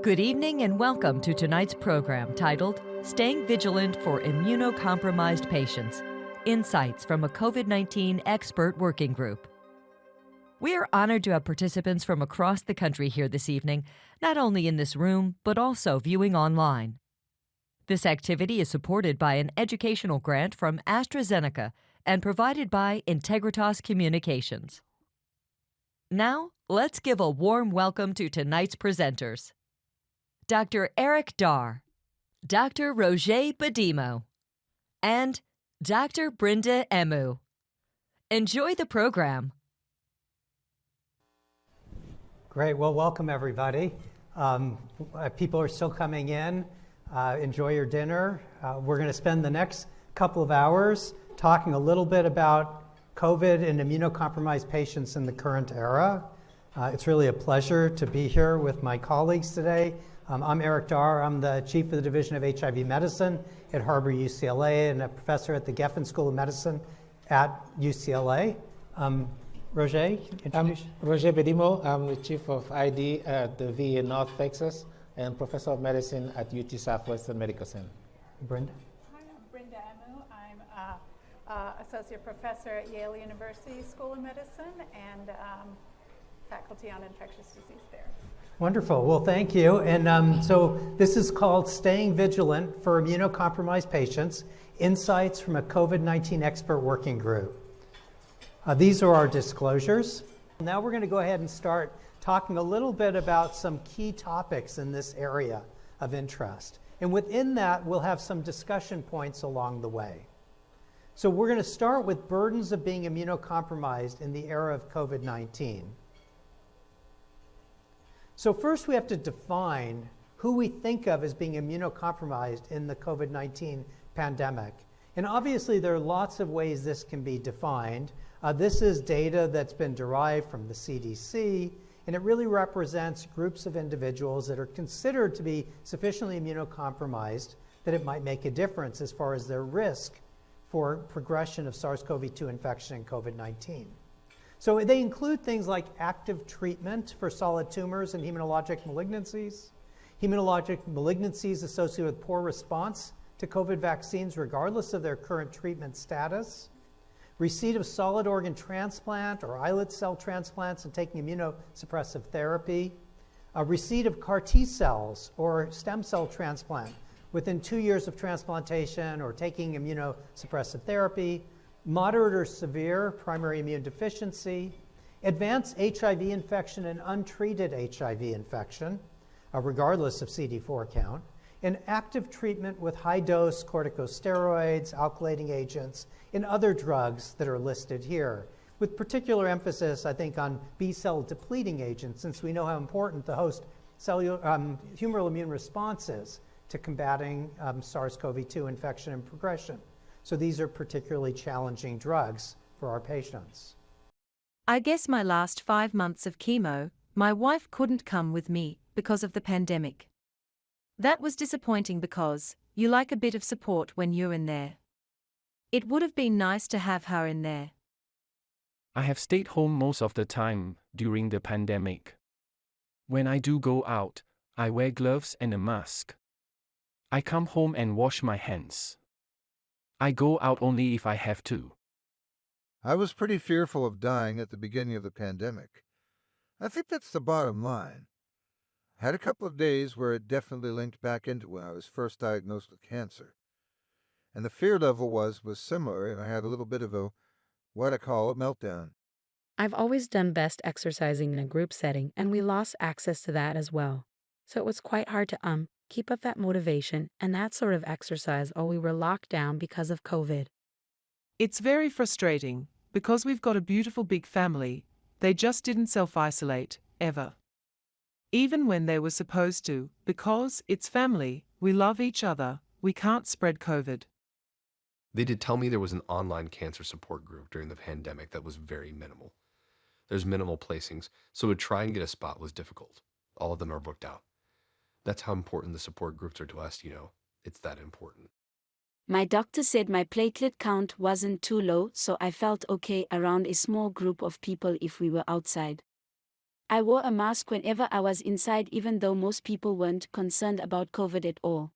Good evening and welcome to tonight's program titled Staying Vigilant for Immunocompromised Patients, Insights from a COVID-19 Expert Working Group. We are honored to have participants from across the country here this evening, not only in this room, but also viewing online. This activity is supported by an educational grant from AstraZeneca and provided by Integritas Communications. Now, let's give a warm welcome to tonight's presenters. Dr. Eric Daar, Dr. Roger Bedimo, and Dr. Brinda Emu. Enjoy the program. Great. Well, welcome everybody. People are still coming in. Enjoy your dinner. We're going to spend the next couple of hours talking a little bit about COVID and immunocompromised patients in the current era. It's really a pleasure to be here with my colleagues today. I'm Eric Daar. I'm the chief of the Division of HIV Medicine at Harbor UCLA and a professor at the Geffen School of Medicine at UCLA. Roger, introduce. I'm Roger Bedimo. I'm the chief of ID at the VA North Texas and professor of medicine at UT Southwestern Medical Center. Brinda. Hi, I'm Brinda Emu. I'm associate professor at Yale University School of Medicine and faculty on infectious disease there. Wonderful. Well, thank you. And so this is called Staying Vigilant for Immunocompromised Patients, Insights from a COVID-19 Expert Working Group. These are our disclosures. Now we're going to go ahead and start talking a little bit about some key topics in this area of interest. And within that, we'll have some discussion points along the way. So we're going to start with burdens of being immunocompromised in the era of COVID-19. So first we have to define who we think of as being immunocompromised in the COVID-19 pandemic. And obviously there are lots of ways this can be defined. This is data that's been derived from the CDC, and it really represents groups of individuals that are considered to be sufficiently immunocompromised that it might make a difference as far as their risk for progression of SARS-CoV-2 infection and COVID-19. So they include things like active treatment for solid tumors and hematologic malignancies associated with poor response to COVID vaccines regardless of their current treatment status, receipt of solid organ transplant or islet cell transplants and taking immunosuppressive therapy, receipt of CAR T cells or stem cell transplant within 2 years of transplantation or taking immunosuppressive therapy, moderate or severe primary immune deficiency, advanced HIV infection and untreated HIV infection, regardless of CD4 count, and active treatment with high-dose corticosteroids, alkylating agents, and other drugs that are listed here, with particular emphasis, I think, on B-cell depleting agents, since we know how important the host humoral immune response is to combating SARS-CoV-2 infection and progression. So these are particularly challenging drugs for our patients. I guess my last 5 months of chemo, my wife couldn't come with me because of the pandemic. That was disappointing because you like a bit of support when you're in there. It would have been nice to have her in there. I have stayed home most of the time during the pandemic. When I do go out, I wear gloves and a mask. I come home and wash my hands. I go out only if I have to. I was pretty fearful of dying at the beginning of the pandemic. I think that's the bottom line. I had a couple of days where it definitely linked back into when I was first diagnosed with cancer. And the fear level was similar, and I had a little bit of what I call a meltdown. I've always done best exercising in a group setting, and we lost access to that as well. So it was quite hard to keep up that motivation and that sort of exercise while we were locked down because of COVID. It's very frustrating, because we've got a beautiful big family. They just didn't self-isolate, ever. Even when they were supposed to, because it's family, we love each other, we can't spread COVID. They did tell me there was an online cancer support group during the pandemic that was very minimal. There's minimal placings, so to try and get a spot was difficult. All of them are booked out. That's how important the support groups are to us, it's that important. My doctor said my platelet count wasn't too low, so I felt okay around a small group of people if we were outside. I wore a mask whenever I was inside, even though most people weren't concerned about COVID at all.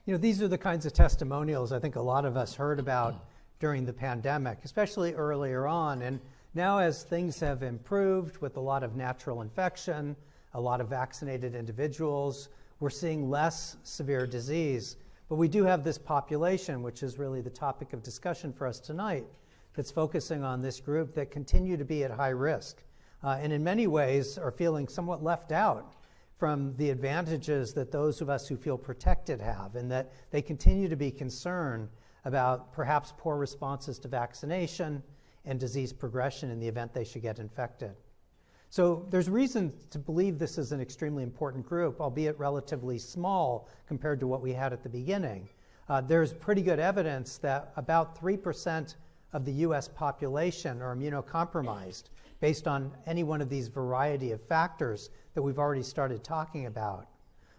You know, these are the kinds of testimonials I think a lot of us heard about during the pandemic, especially earlier on. And now as things have improved with a lot of natural infection, a lot of vaccinated individuals, we're seeing less severe disease. But we do have this population, which is really the topic of discussion for us tonight, that's focusing on this group that continue to be at high risk. And in many ways are feeling somewhat left out from the advantages that those of us who feel protected have, and that they continue to be concerned about perhaps poor responses to vaccination and disease progression in the event they should get infected. So there's reason to believe this is an extremely important group, albeit relatively small compared to what we had at the beginning. There's pretty good evidence that about 3% of the US population are immunocompromised, based on any one of these variety of factors that we've already started talking about.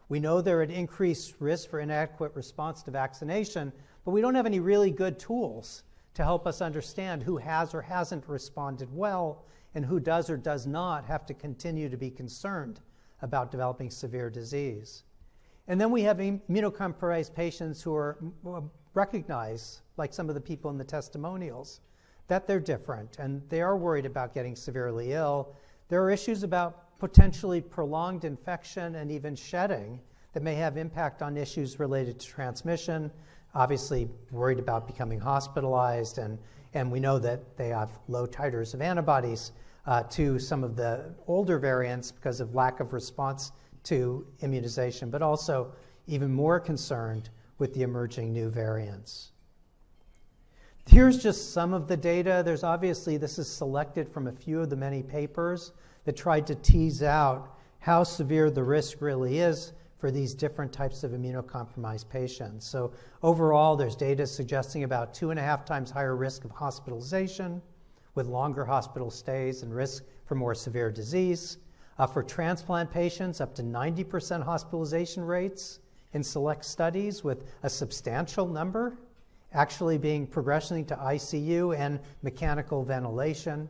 We know they're at increased risk for inadequate response to vaccination, but we don't have any really good tools to help us understand who has or hasn't responded well and who does or does not have to continue to be concerned about developing severe disease. And then we have immunocompromised patients who are recognized, like some of the people in the testimonials, that they're different and they are worried about getting severely ill. There are issues about potentially prolonged infection and even shedding that may have impact on issues related to transmission, obviously worried about becoming hospitalized, and we know that they have low titers of antibodies to some of the older variants because of lack of response to immunization, but also even more concerned with the emerging new variants. Here's just some of the data. There's obviously, this is selected from a few of the many papers that tried to tease out how severe the risk really is for these different types of immunocompromised patients. So overall, there's data suggesting about 2.5 times higher risk of hospitalization with longer hospital stays and risk for more severe disease. For transplant patients, up to 90% hospitalization rates in select studies, with a substantial number actually being progressing to ICU and mechanical ventilation.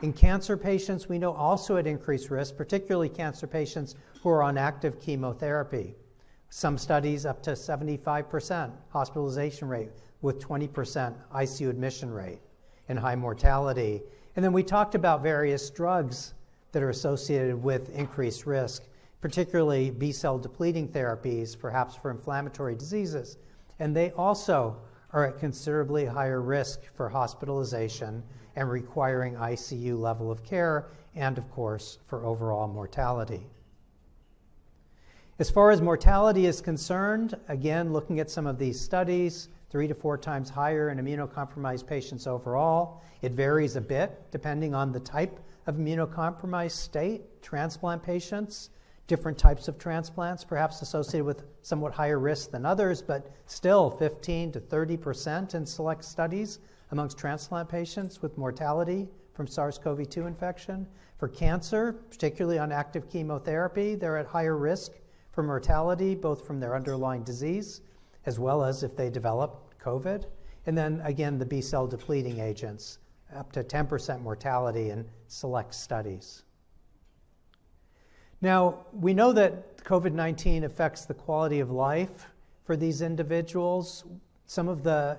In cancer patients, we know also at increased risk, particularly cancer patients who are on active chemotherapy. Some studies up to 75% hospitalization rate with 20% ICU admission rate and high mortality. And then we talked about various drugs that are associated with increased risk, particularly B-cell depleting therapies, perhaps for inflammatory diseases. And they also are at considerably higher risk for hospitalization and requiring ICU level of care, and of course, for overall mortality. As far as mortality is concerned, again, looking at some of these studies, 3 to 4 times higher in immunocompromised patients overall. It varies a bit depending on the type of immunocompromised state. Transplant patients, different types of transplants, perhaps associated with somewhat higher risk than others, but still 15 to 30% in select studies amongst transplant patients with mortality from SARS-CoV-2 infection. For cancer, particularly on active chemotherapy, they're at higher risk for mortality, both from their underlying disease, as well as if they develop COVID. And then again, the B-cell depleting agents, up to 10% mortality in select studies. Now, we know that COVID-19 affects the quality of life for these individuals. Some of the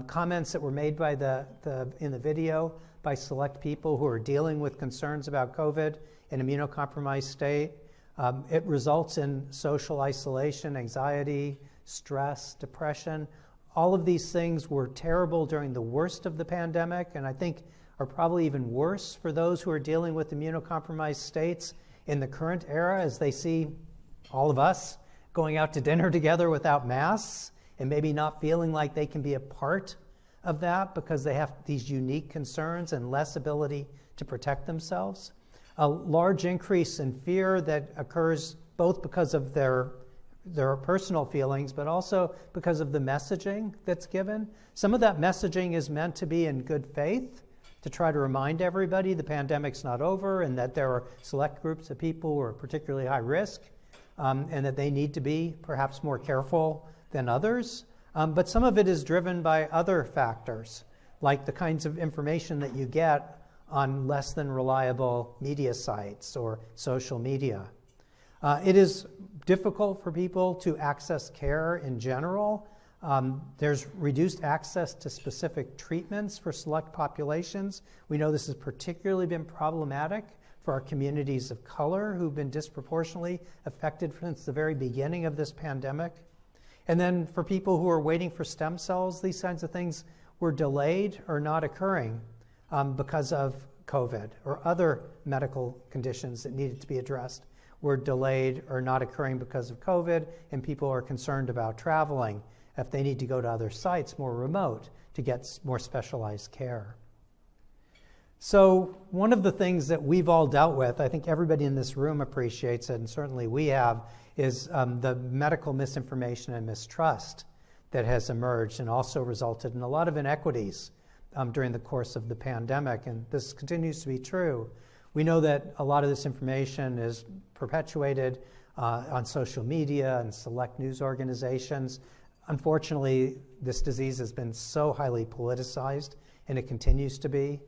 comments that were made by in the video by select people who are dealing with concerns about COVID in immunocompromised state. It results in social isolation, anxiety, stress, depression. All of these things were terrible during the worst of the pandemic, and I think are probably even worse for those who are dealing with immunocompromised states in the current era, as they see all of us going out to dinner together without masks and maybe not feeling like they can be a part of that because they have these unique concerns and less ability to protect themselves. A large increase in fear that occurs both because of their personal feelings, but also because of the messaging that's given. Some of that messaging is meant to be in good faith, to try to remind everybody the pandemic's not over and that there are select groups of people who are particularly high risk and that they need to be perhaps more careful than others. But some of it is driven by other factors, like the kinds of information that you get on less than reliable media sites or social media. It is difficult for people to access care in general. There's reduced access to specific treatments for select populations. We know this has particularly been problematic for our communities of color who've been disproportionately affected since the very beginning of this pandemic. And then for people who are waiting for stem cells, these kinds of things were delayed or not occurring because of COVID, or other medical conditions that needed to be addressed were delayed or not occurring because of COVID, and people are concerned about traveling if they need to go to other sites more remote to get more specialized care. So one of the things that we've all dealt with, I think everybody in this room appreciates it, and certainly we have, is the medical misinformation and mistrust that has emerged and also resulted in a lot of inequities during the course of the pandemic, and this continues to be true. We know that a lot of this information is perpetuated on social media and select news organizations. Unfortunately, this disease has been so highly politicized, and it continues to be.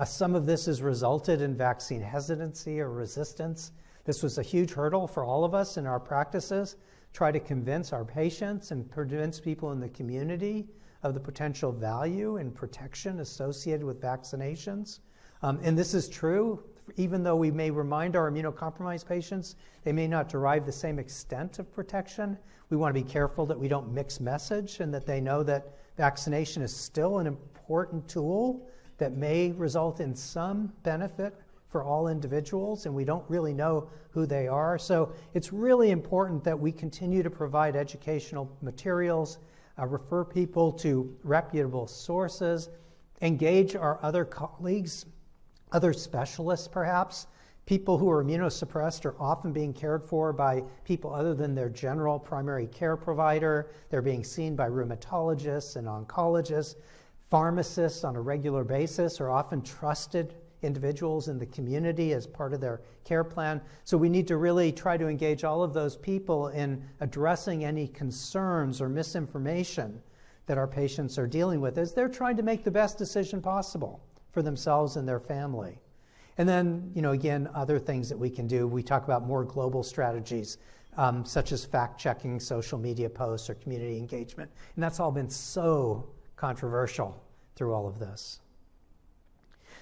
Some of this has resulted in vaccine hesitancy or resistance. This was a huge hurdle for all of us in our practices, try to convince our patients and convince people in the community of the potential value and protection associated with vaccinations. And this is true, even though we may remind our immunocompromised patients, they may not derive the same extent of protection. We want to be careful that we don't mix message and that they know that vaccination is still an important tool that may result in some benefit for all individuals, and we don't really know who they are. So it's really important that we continue to provide educational materials, refer people to reputable sources, engage our other colleagues, other specialists perhaps. People who are immunosuppressed are often being cared for by people other than their general primary care provider. They're being seen by rheumatologists and oncologists. Pharmacists on a regular basis are often trusted individuals in the community as part of their care plan. So we need to really try to engage all of those people in addressing any concerns or misinformation that our patients are dealing with as they're trying to make the best decision possible for themselves and their family. And then, again, other things that we can do. We talk about more global strategies, such as fact-checking social media posts or community engagement. And that's all been so controversial through all of this.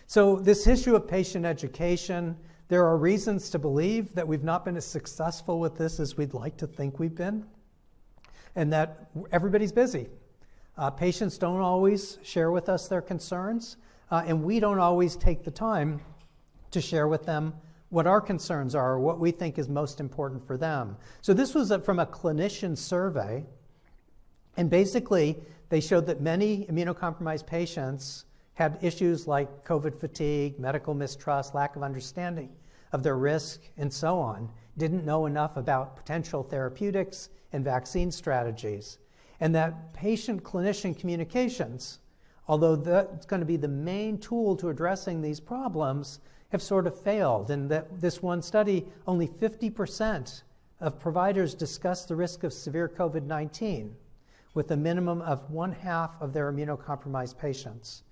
So this issue of patient education, there are reasons to believe that we've not been as successful with this as we'd like to think we've been, and that everybody's busy. Patients don't always share with us their concerns, and we don't always take the time to share with them what our concerns are, or what we think is most important for them. So this was from a clinician survey, and basically they showed that many immunocompromised patients had issues like COVID fatigue, medical mistrust, lack of understanding of their risk, and so on, didn't know enough about potential therapeutics and vaccine strategies. And that patient-clinician communications, although that's going to be the main tool to addressing these problems, have sort of failed. And that this one study, only 50% of providers discussed the risk of severe COVID-19 with a minimum of 1/2 of their immunocompromised patients.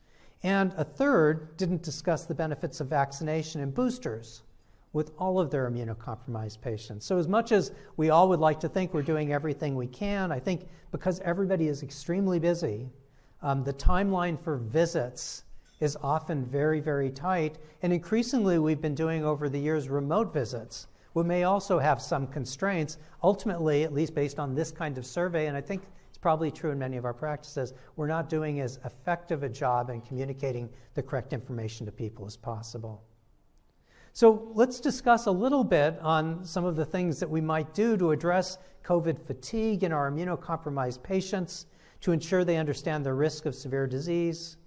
And a third didn't discuss the benefits of vaccination and boosters with all of their immunocompromised patients. So as much as we all would like to think we're doing everything we can, I think because everybody is extremely busy, the timeline for visits is often very, very tight. And increasingly, we've been doing over the years remote visits, which may also have some constraints. Ultimately, at least based on this kind of survey, and I think probably true in many of our practices, we're not doing as effective a job in communicating the correct information to people as possible. So let's discuss a little bit on some of the things that we might do to address COVID fatigue in our immunocompromised patients to ensure they understand the risk of severe disease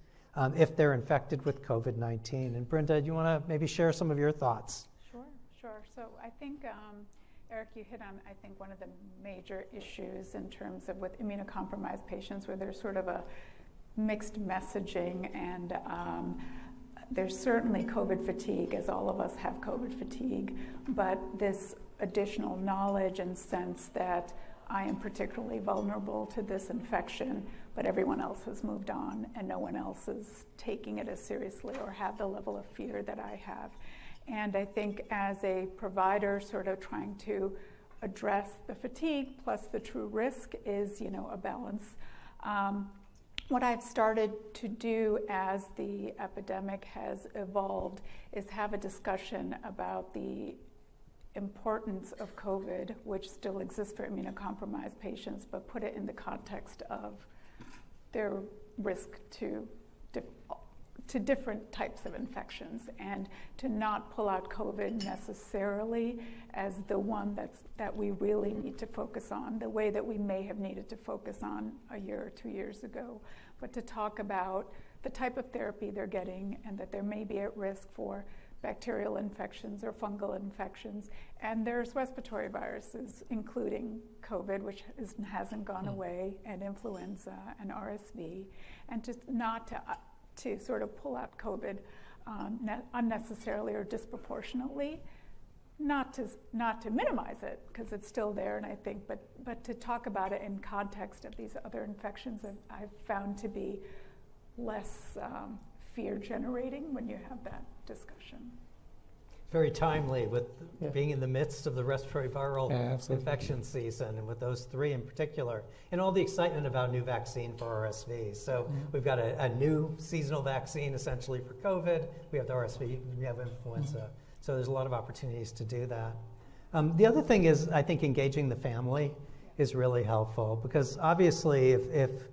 if they're infected with COVID-19. And Brinda, do you want to maybe share some of your thoughts? Sure. So I think Eric, you hit on, I think, one of the major issues in terms of with immunocompromised patients where there's sort of a mixed messaging, and there's certainly COVID fatigue, as all of us have COVID fatigue, but this additional knowledge and sense that I am particularly vulnerable to this infection but everyone else has moved on and no one else is taking it as seriously or have the level of fear that I have. And I think as a provider sort of trying to address the fatigue plus the true risk is, a balance. What I've started to do as the epidemic has evolved is have a discussion about the importance of COVID, which still exists for immunocompromised patients, but put it in the context of their risk to different types of infections, and to not pull out COVID necessarily as the one that we really need to focus on, the way that we may have needed to focus on a year or 2 years ago, but to talk about the type of therapy they're getting and that they may be at risk for bacterial infections or fungal infections. And there's respiratory viruses, including COVID, which hasn't gone away, and influenza and RSV, and just not to sort of pull out COVID unnecessarily or disproportionately, not to minimize it, because it's still there, and I think, but to talk about it in context of these other infections that I've found to be less fear generating when you have that discussion. Very timely with being in the midst of the respiratory viral infection season, and with those three in particular, and all the excitement about new vaccine for RSV. So we've got a new seasonal vaccine essentially for COVID. We have the RSV, we have influenza. So there's a lot of opportunities to do that. The other thing is, I think engaging the family is really helpful, because obviously if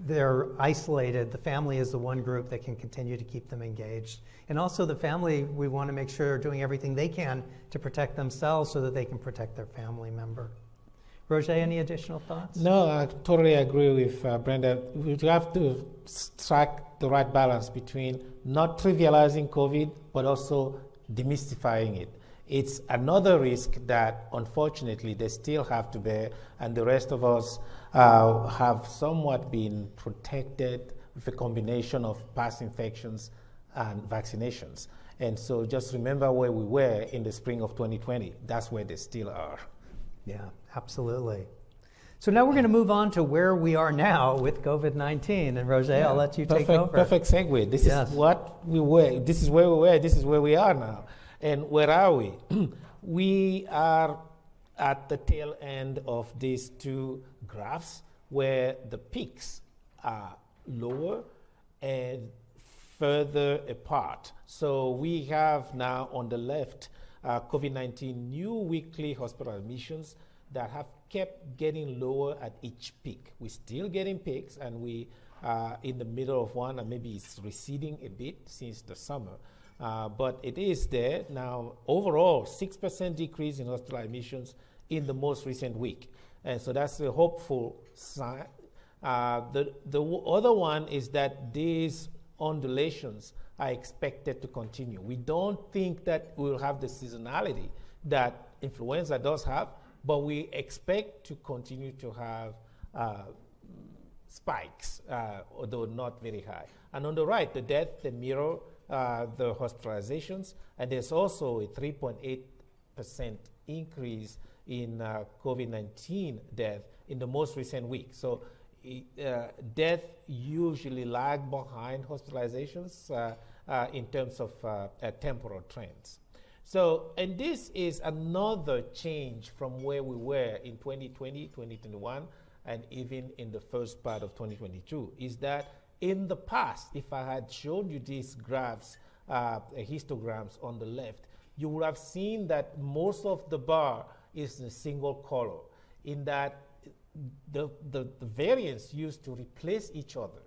they're isolated, the family is the one group that can continue to keep them engaged. And also the family, we want to make sure they're doing everything they can to protect themselves so that they can protect their family member. Roger, any additional thoughts? No, I totally agree with Brinda. We have to strike the right balance between not trivializing COVID, but also demystifying it. It's another risk that, unfortunately, they still have to bear, and the rest of us have somewhat been protected with a combination of past infections and vaccinations. And so just remember where we were in the spring of 2020. That's where they still are. Yeah, absolutely. So now we're going to move on to where we are now with COVID-19. And Roger, I'll let you take over. Perfect segue. This is what we were. This is where we were. This is where we are now. And where are we? We are at the tail end of these two graphs where the peaks are lower and further apart. So we have now on the left COVID-19 new weekly hospital admissions that have kept getting lower at each peak. We're still getting peaks, and we are in the middle of one, and maybe it's receding a bit since the summer. But it is there. Now, overall, 6% decrease in hospital admissions in the most recent week. And so that's a hopeful sign. The other one is that these undulations are expected to continue. We don't think that we'll have the seasonality that influenza does have, but we expect to continue to have spikes, although not very high. And on the right, the death, they mirror the hospitalizations, and there's also a 3.8% increase in COVID-19 death in the most recent week. So death usually lag behind hospitalizations in terms of temporal trends. So, and this is another change from where we were in 2020, 2021, and even in the first part of 2022, is that in the past, if I had shown you these graphs, histograms on the left, you would have seen that most of the bar is a single color, in that the variants used to replace each other.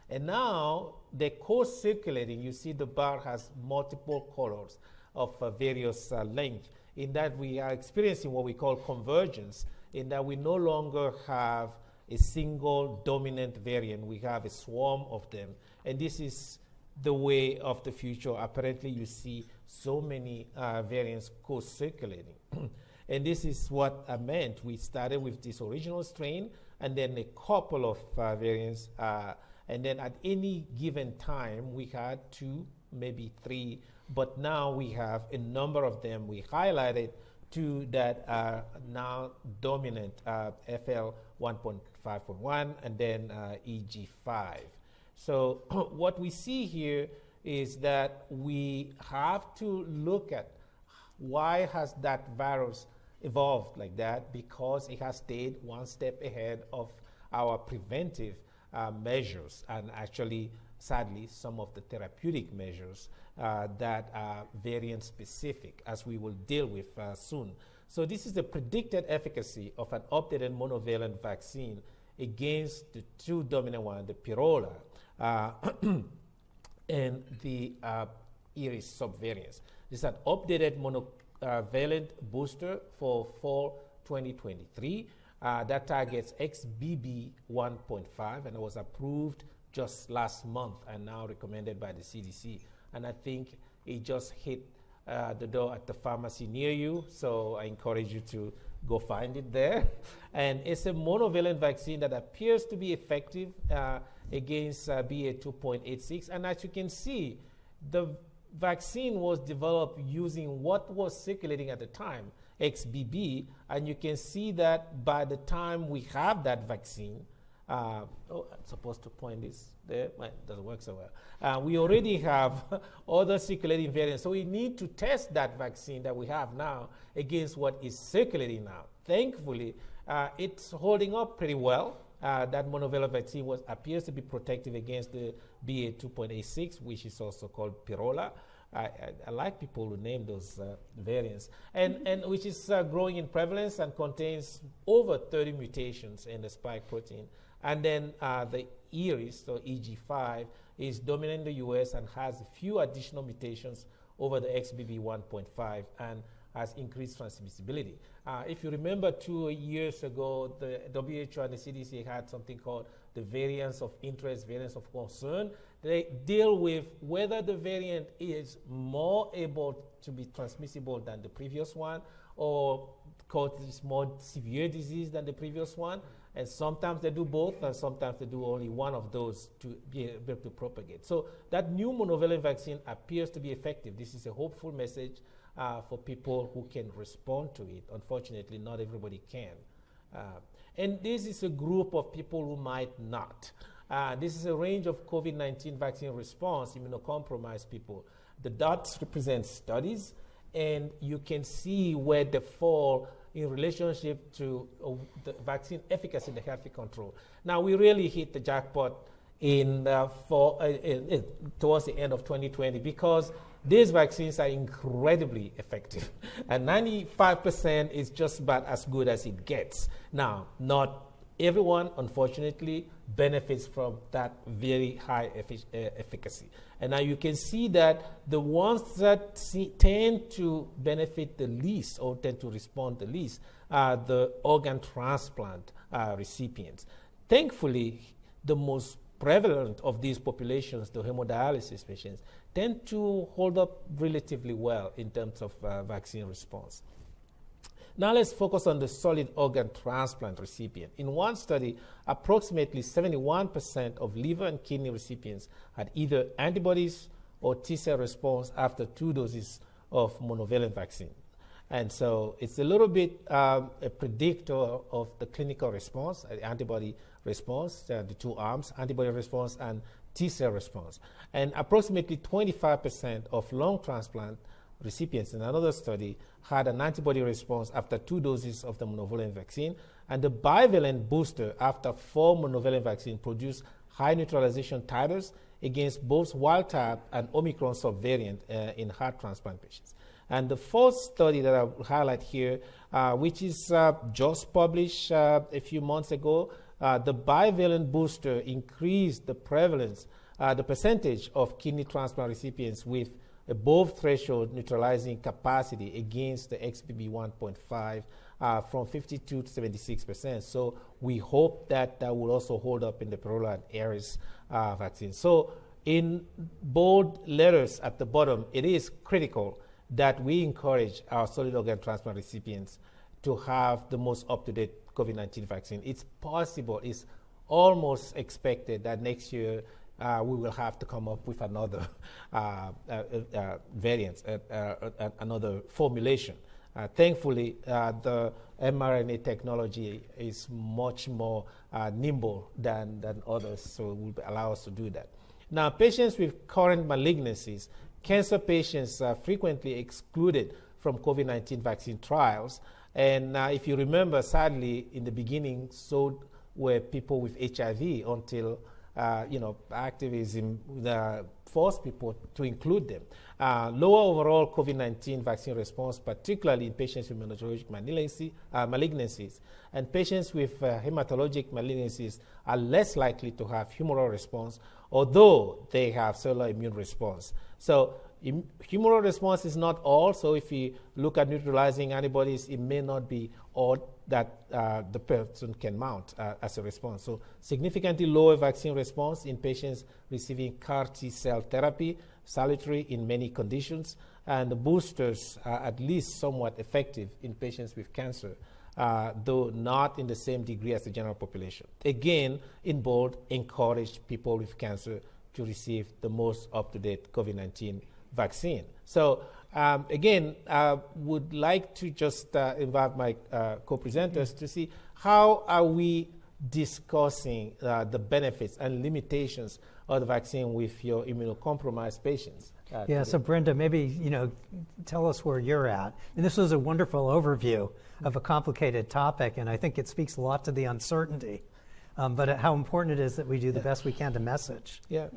And now they're co-circulating. You see the bar has multiple colors of various length, in that we are experiencing what we call convergence, in that we no longer have a single dominant variant. We have a swarm of them. And this is the way of the future. Apparently, you see so many variants co-circulating. And this is what I meant. We started with this original strain, and then a couple of variants. And then at any given time, we had 2, maybe 3, but now we have a number of them. We highlighted 2 that are now dominant, FL 1.5 5.1, and then EG5. So what we see here is that we have to look at why has that virus evolved like that, because it has stayed one step ahead of our preventive measures, and actually, sadly, some of the therapeutic measures that are variant specific, as we will deal with soon. So this is the predicted efficacy of an updated monovalent vaccine against the two dominant ones, the Pirola and the Iris subvariants. This is an updated monovalent booster for fall 2023 that targets XBB 1.5, and it was approved just last month and now recommended by the CDC. And I think it just hit the door at the pharmacy near you, so I encourage you to go find it there. And it's a monovalent vaccine that appears to be effective against BA.2.86. And as you can see, the vaccine was developed using what was circulating at the time, XBB, and you can see that by the time we have that vaccine, I'm supposed to point this there, well, it doesn't work so well. We already have other circulating variants, so we need to test that vaccine that we have now against what is circulating now. Thankfully, it's holding up pretty well. That monovalent vaccine appears to be protective against the BA.2.86, which is also called Pirola. I like people who name those variants, and which is growing in prevalence and contains over 30 mutations in the spike protein. And then the Iris, so EG5, is dominant in the US and has a few additional mutations over the XBB 1.5 and has increased transmissibility. If you remember 2 years ago, the WHO and the CDC had something called the variants of interest, variants of concern. They deal with whether the variant is more able to be transmissible than the previous one, or causes more severe disease than the previous one. And sometimes they do both, and sometimes they do only one of those to be able to propagate. So that new monovalent vaccine appears to be effective. This is a hopeful message for people who can respond to it. Unfortunately, not everybody can. And this is a group of people who might not. This is a range of COVID-19 vaccine response, immunocompromised people. The dots represent studies, and you can see where they fall in relationship to the vaccine efficacy and the healthy control. Now, we really hit the jackpot towards the end of 2020 because these vaccines are incredibly effective. And 95% is just about as good as it gets. Now, not everyone, unfortunately, benefits from that very high efficacy. And now you can see that the ones that tend to benefit the least or tend to respond the least are the organ transplant recipients. Thankfully, the most prevalent of these populations, the hemodialysis patients, tend to hold up relatively well in terms of vaccine response. Now let's focus on the solid organ transplant recipient. In one study, approximately 71% of liver and kidney recipients had either antibodies or T-cell response after 2 doses of monovalent vaccine. And so it's a little bit a predictor of the clinical response, antibody response, the 2 arms, antibody response and T-cell response. And approximately 25% of lung transplant recipients in another study had an antibody response after 2 doses of the monovalent vaccine, and the bivalent booster after 4 monovalent vaccine produced high neutralization titers against both wild type and Omicron subvariant in heart transplant patients. And the fourth study that I'll highlight here, which is just published a few months ago, the bivalent booster increased the prevalence, the percentage of kidney transplant recipients with above threshold neutralizing capacity against the XBB 1.5 from 52 to 76%. So we hope that that will also hold up in the Pirola and Ares vaccine. So in bold letters at the bottom, it is critical that we encourage our solid organ transplant recipients to have the most up-to-date COVID-19 vaccine. It's possible, it's almost expected that next year we will have to come up with another variant, another formulation Thankfully, the mRNA technology is much more nimble than others, so it will allow us to do that. Now, patients with current malignancies, cancer patients are frequently excluded from COVID-19 vaccine trials. And if you remember, sadly, in the beginning, so were people with HIV until activism forced people to include them. Lower overall COVID-19 vaccine response, particularly in patients with hematologic malignancies, and patients with hematologic malignancies are less likely to have humoral response, although they have cellular immune response. So humoral response is not all, so if you look at neutralizing antibodies, it may not be all that the person can mount as a response. So significantly lower vaccine response in patients receiving CAR T-cell therapy, salutary in many conditions, and the boosters are at least somewhat effective in patients with cancer, though not in the same degree as the general population. Again, in bold, encourage people with cancer to receive the most up-to-date COVID-19 vaccine. So again, I would like to just invite my co-presenters to see how are we discussing the benefits and limitations of the vaccine with your immunocompromised patients. Yeah, so Brinda, maybe tell us where you're at. And this was a wonderful overview of a complicated topic, and I think it speaks a lot to the uncertainty, but how important it is that we do the best we can to message. Yeah.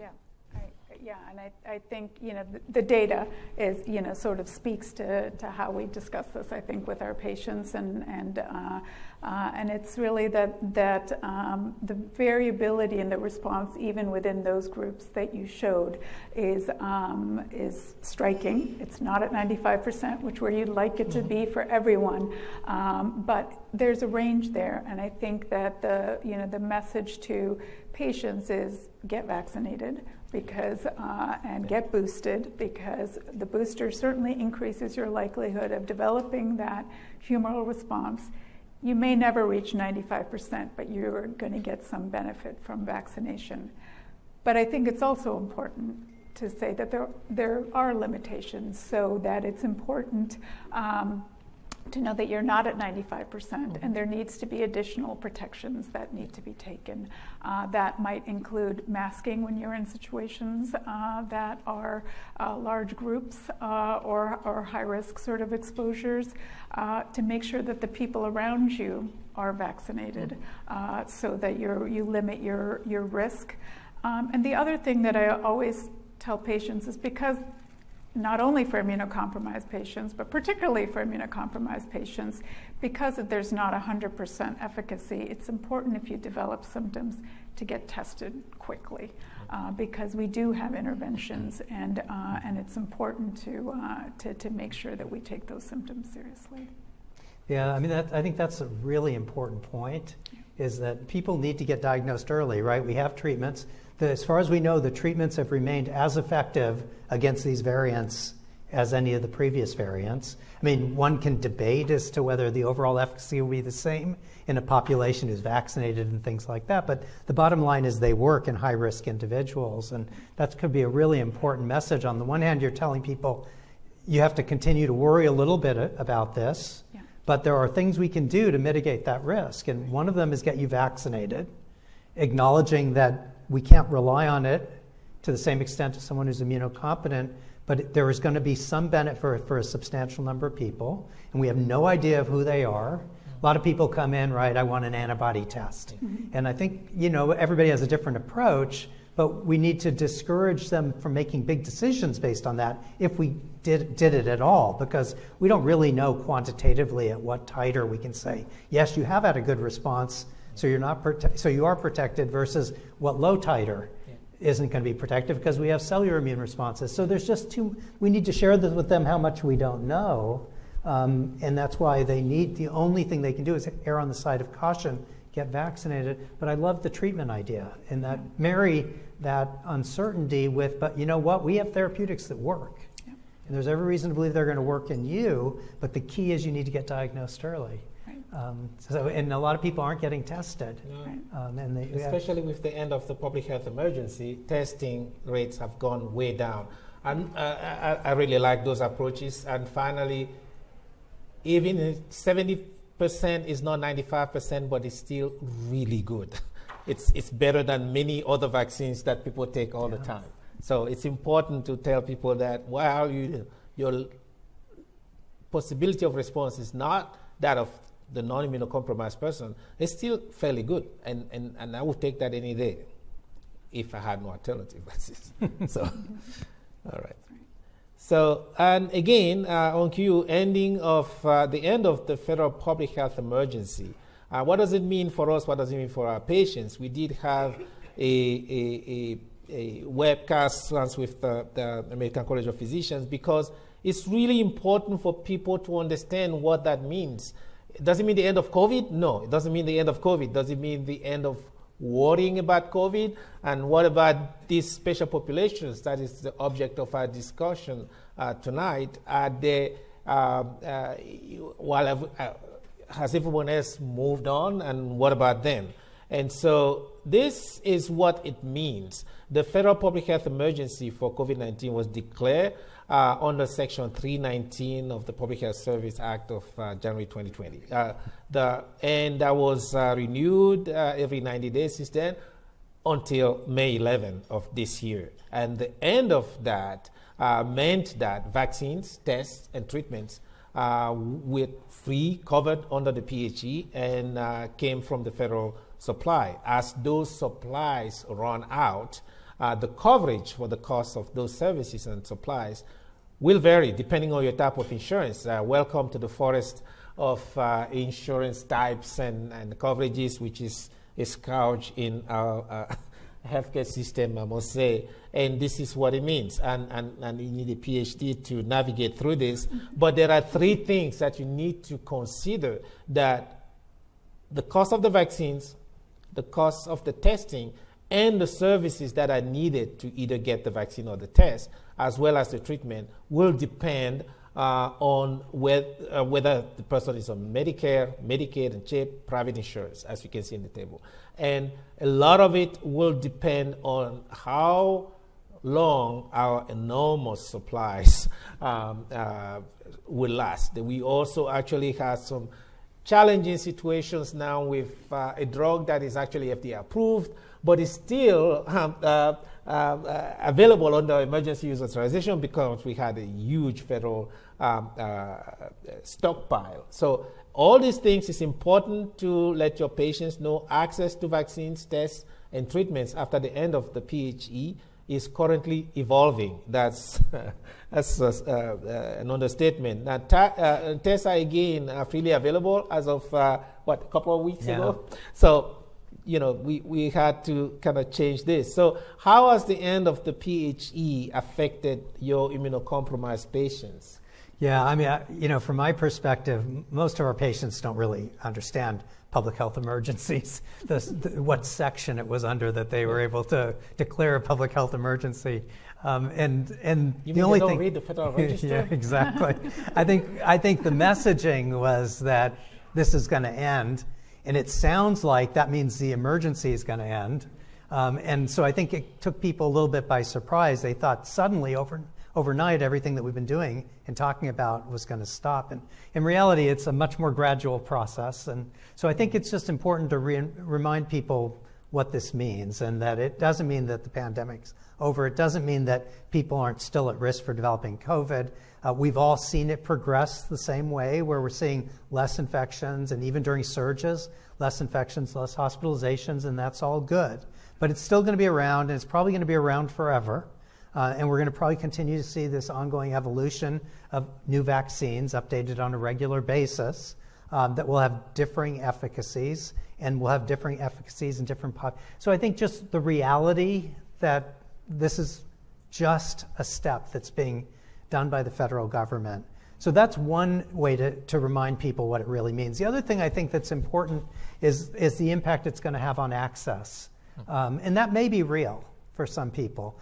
Yeah, and I think the data is sort of speaks to how we discuss this. I think with our patients and it's really that the variability in the response even within those groups that you showed is striking. It's not at 95%, which where you'd like it to be for everyone, but there's a range there, and I think that the message to patients is get vaccinated. Because and get boosted, because the booster certainly increases your likelihood of developing that humoral response. You may never reach 95%, but you're going to get some benefit from vaccination. But I think it's also important to say that there are limitations, so that it's important to know that you're not at 95%, and there needs to be additional protections that need to be taken. That might include masking when you're in situations that are large groups or high-risk sort of exposures, to make sure that the people around you are vaccinated, so that you limit your risk. And the other thing that I always tell patients is, because not only for immunocompromised patients, but particularly for immunocompromised patients, because there's not 100% efficacy, it's important if you develop symptoms to get tested quickly, because we do have interventions, and it's important to make sure that we take those symptoms seriously. Yeah, I mean, I think that's a really important point, is that people need to get diagnosed early, right? We have treatments. As far as we know, the treatments have remained as effective against these variants as any of the previous variants. I mean, one can debate as to whether the overall efficacy will be the same in a population who's vaccinated and things like that, but the bottom line is they work in high-risk individuals, and that could be a really important message. On the one hand, you're telling people you have to continue to worry a little bit about this, but there are things we can do to mitigate that risk, and one of them is get you vaccinated, acknowledging that we can't rely on it to the same extent as someone who's immunocompetent, but there is going to be some benefit for a substantial number of people, and we have no idea of who they are. A lot of people come in, right, I want an antibody test. And I think, everybody has a different approach, but we need to discourage them from making big decisions based on that, if we did it at all, because we don't really know quantitatively at what titer we can say, yes, you have had a good response, so you are protected, versus what low titer isn't going to be protective, because we have cellular immune responses. So there's just we need to share this with them how much we don't know, and that's why the only thing they can do is err on the side of caution, get vaccinated. But I love the treatment idea, and that marry that uncertainty with, but you know what, we have therapeutics that work. And there's every reason to believe they're going to work in you, but the key is you need to get diagnosed early. And a lot of people aren't getting tested. Especially with the end of the public health emergency, testing rates have gone way down. And I really like those approaches. And finally, even 70% is not 95%, but it's still really good. It's better than many other vaccines that people take all the time. So it's important to tell people that while your possibility of response is not that of the non-immunocompromised person, it's still fairly good. And I would take that any day if I had no alternative vaccines. So, all right. So, and again, on cue, the end of the federal public health emergency. What does it mean for us? What does it mean for our patients? We did have a webcast once with the American College of Physicians, because it's really important for people to understand what that means. Does it mean the end of COVID? No, it doesn't mean the end of COVID. Does it mean the end of worrying about COVID? And what about these special populations? That is the object of our discussion tonight. Has everyone else moved on, and what about them? And so this is what it means. The federal public health emergency for COVID-19 was declared under Section 319 of the Public Health Service Act of January 2020. And that was renewed every 90 days since then until May 11 of this year. And the end of that meant that vaccines, tests, and treatments were free, covered under the PHE, and came from the federal supply. As those supplies run out, the coverage for the cost of those services and supplies will vary depending on your type of insurance. Welcome to the forest of insurance types and coverages, which is a scourge in our healthcare system, I must say. And this is what it means. And you need a PhD to navigate through this. But there are three things that you need to consider: that the cost of the vaccines, the cost of the testing, and the services that are needed to either get the vaccine or the test, as well as the treatment, will depend on whether the person is on Medicare, Medicaid, and CHIP, private insurance, as you can see in the table. And a lot of it will depend on how long our enormous supplies will last. We also actually have some challenging situations now with a drug that is actually FDA approved, but is still available under emergency use authorization because we had a huge federal stockpile. So all these things, is important to let your patients know. Access to vaccines, tests, and treatments after the end of the PHE is currently evolving. That's an understatement. Now, tests are again freely available as of a couple of weeks ago. So, we had to kind of change this. So how has the end of the PHE affected your immunocompromised patients? Yeah, I mean, from my perspective, most of our patients don't really understand public health emergencies, what section it was under that they were able to declare a public health emergency. And you the only don't thing, read the Federal Register? Yeah, exactly. I think the messaging was that this is going to end, and it sounds like that means the emergency is going to end. And so I think it took people a little bit by surprise. They thought suddenly overnight everything that we've been doing and talking about was going to stop. And in reality, it's a much more gradual process. And so I think it's just important to remind people what this means, and that it doesn't mean that the pandemic's over. It doesn't mean that people aren't still at risk for developing COVID. We've all seen it progress the same way, where we're seeing less infections, and even during surges, less infections, less hospitalizations, and that's all good. But it's still going to be around, and it's probably going to be around forever. And we're going to probably continue to see this ongoing evolution of new vaccines updated on a regular basis that will have differing efficacies, and will have differing efficacies in different So I think just the reality that this is just a step that's being done by the federal government. So that's one way to remind people what it really means. The other thing I think that's important is the impact it's going to have on access. And that may be real for some people.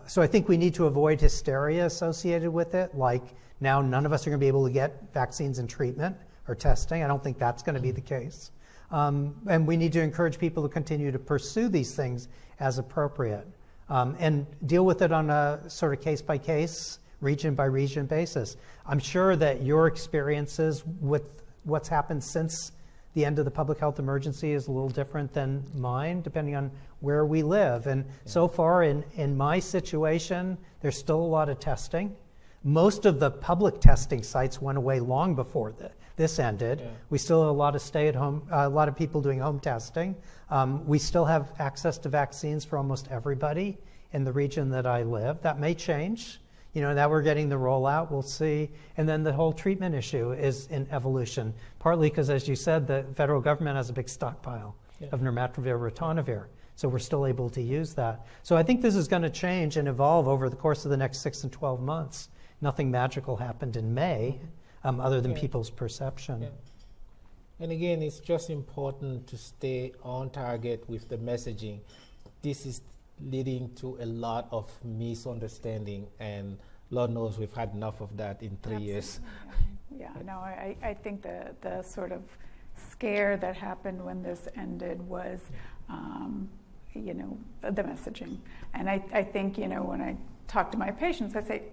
So I think we need to avoid hysteria associated with it, like now none of us are going to be able to get vaccines and treatment or testing. I don't think that's going to be the case. And we need to encourage people to continue to pursue these things as appropriate, and deal with it on a sort of case-by-case region by region basis. I'm sure that your experiences with what's happened since the end of the public health emergency is a little different than mine, depending on where we live. And so far in my situation, there's still a lot of testing. Most of the public testing sites went away long before this ended. Yeah. We still have a lot of stay-at-home, a lot of people doing home testing. We still have access to vaccines for almost everybody in the region that I live. That may change. Now we're getting the rollout, we'll see. And then the whole treatment issue is in evolution, partly because, as you said, the federal government has a big stockpile of nirmatrelvir, ritonavir. So we're still able to use that. So I think this is going to change and evolve over the course of the next 6 and 12 months. Nothing magical happened in May, other than people's perception. Yeah. And again, it's just important to stay on target with the messaging. This is leading to a lot of misunderstanding, and Lord knows we've had enough of that in 3 years. Yeah, no, I think the sort of scare that happened when this ended was, the messaging. And I think, when I talk to my patients, I say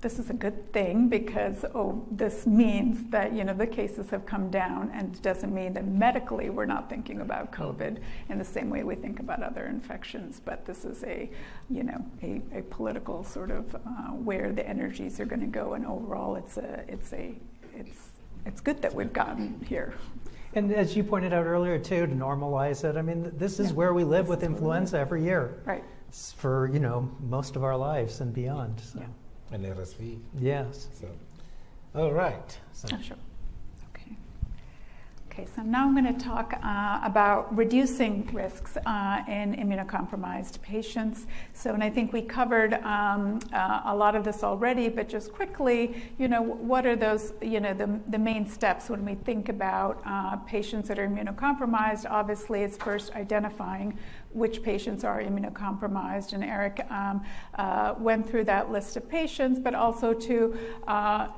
this is a good thing because, this means that, the cases have come down, and it doesn't mean that medically we're not thinking about COVID in the same way we think about other infections. But this is a political sort of where the energies are going to go, and overall it's good that we've gotten here. And as you pointed out earlier too, to normalize it, I mean, this is where we live with influenza every year. Right. For, most of our lives and beyond. So. Yeah. And RSV. Yes. So, all right. So. Sure. Okay, so now I'm going to talk about reducing risks in immunocompromised patients. So, and I think we covered a lot of this already, but just quickly, what are those, the main steps when we think about patients that are immunocompromised? Obviously, it's first identifying which patients are immunocompromised, and Eric went through that list of patients, but also to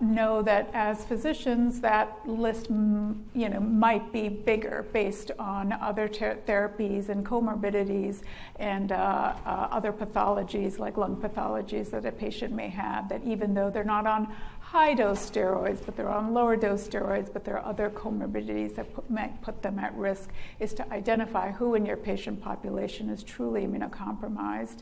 know that as physicians, that list might be bigger based on other therapies and comorbidities and other pathologies like lung pathologies that a patient may have, that even though they're not on high-dose steroids, but they're on lower-dose steroids, but there are other comorbidities that might put them at risk, is to identify who in your patient population is truly immunocompromised.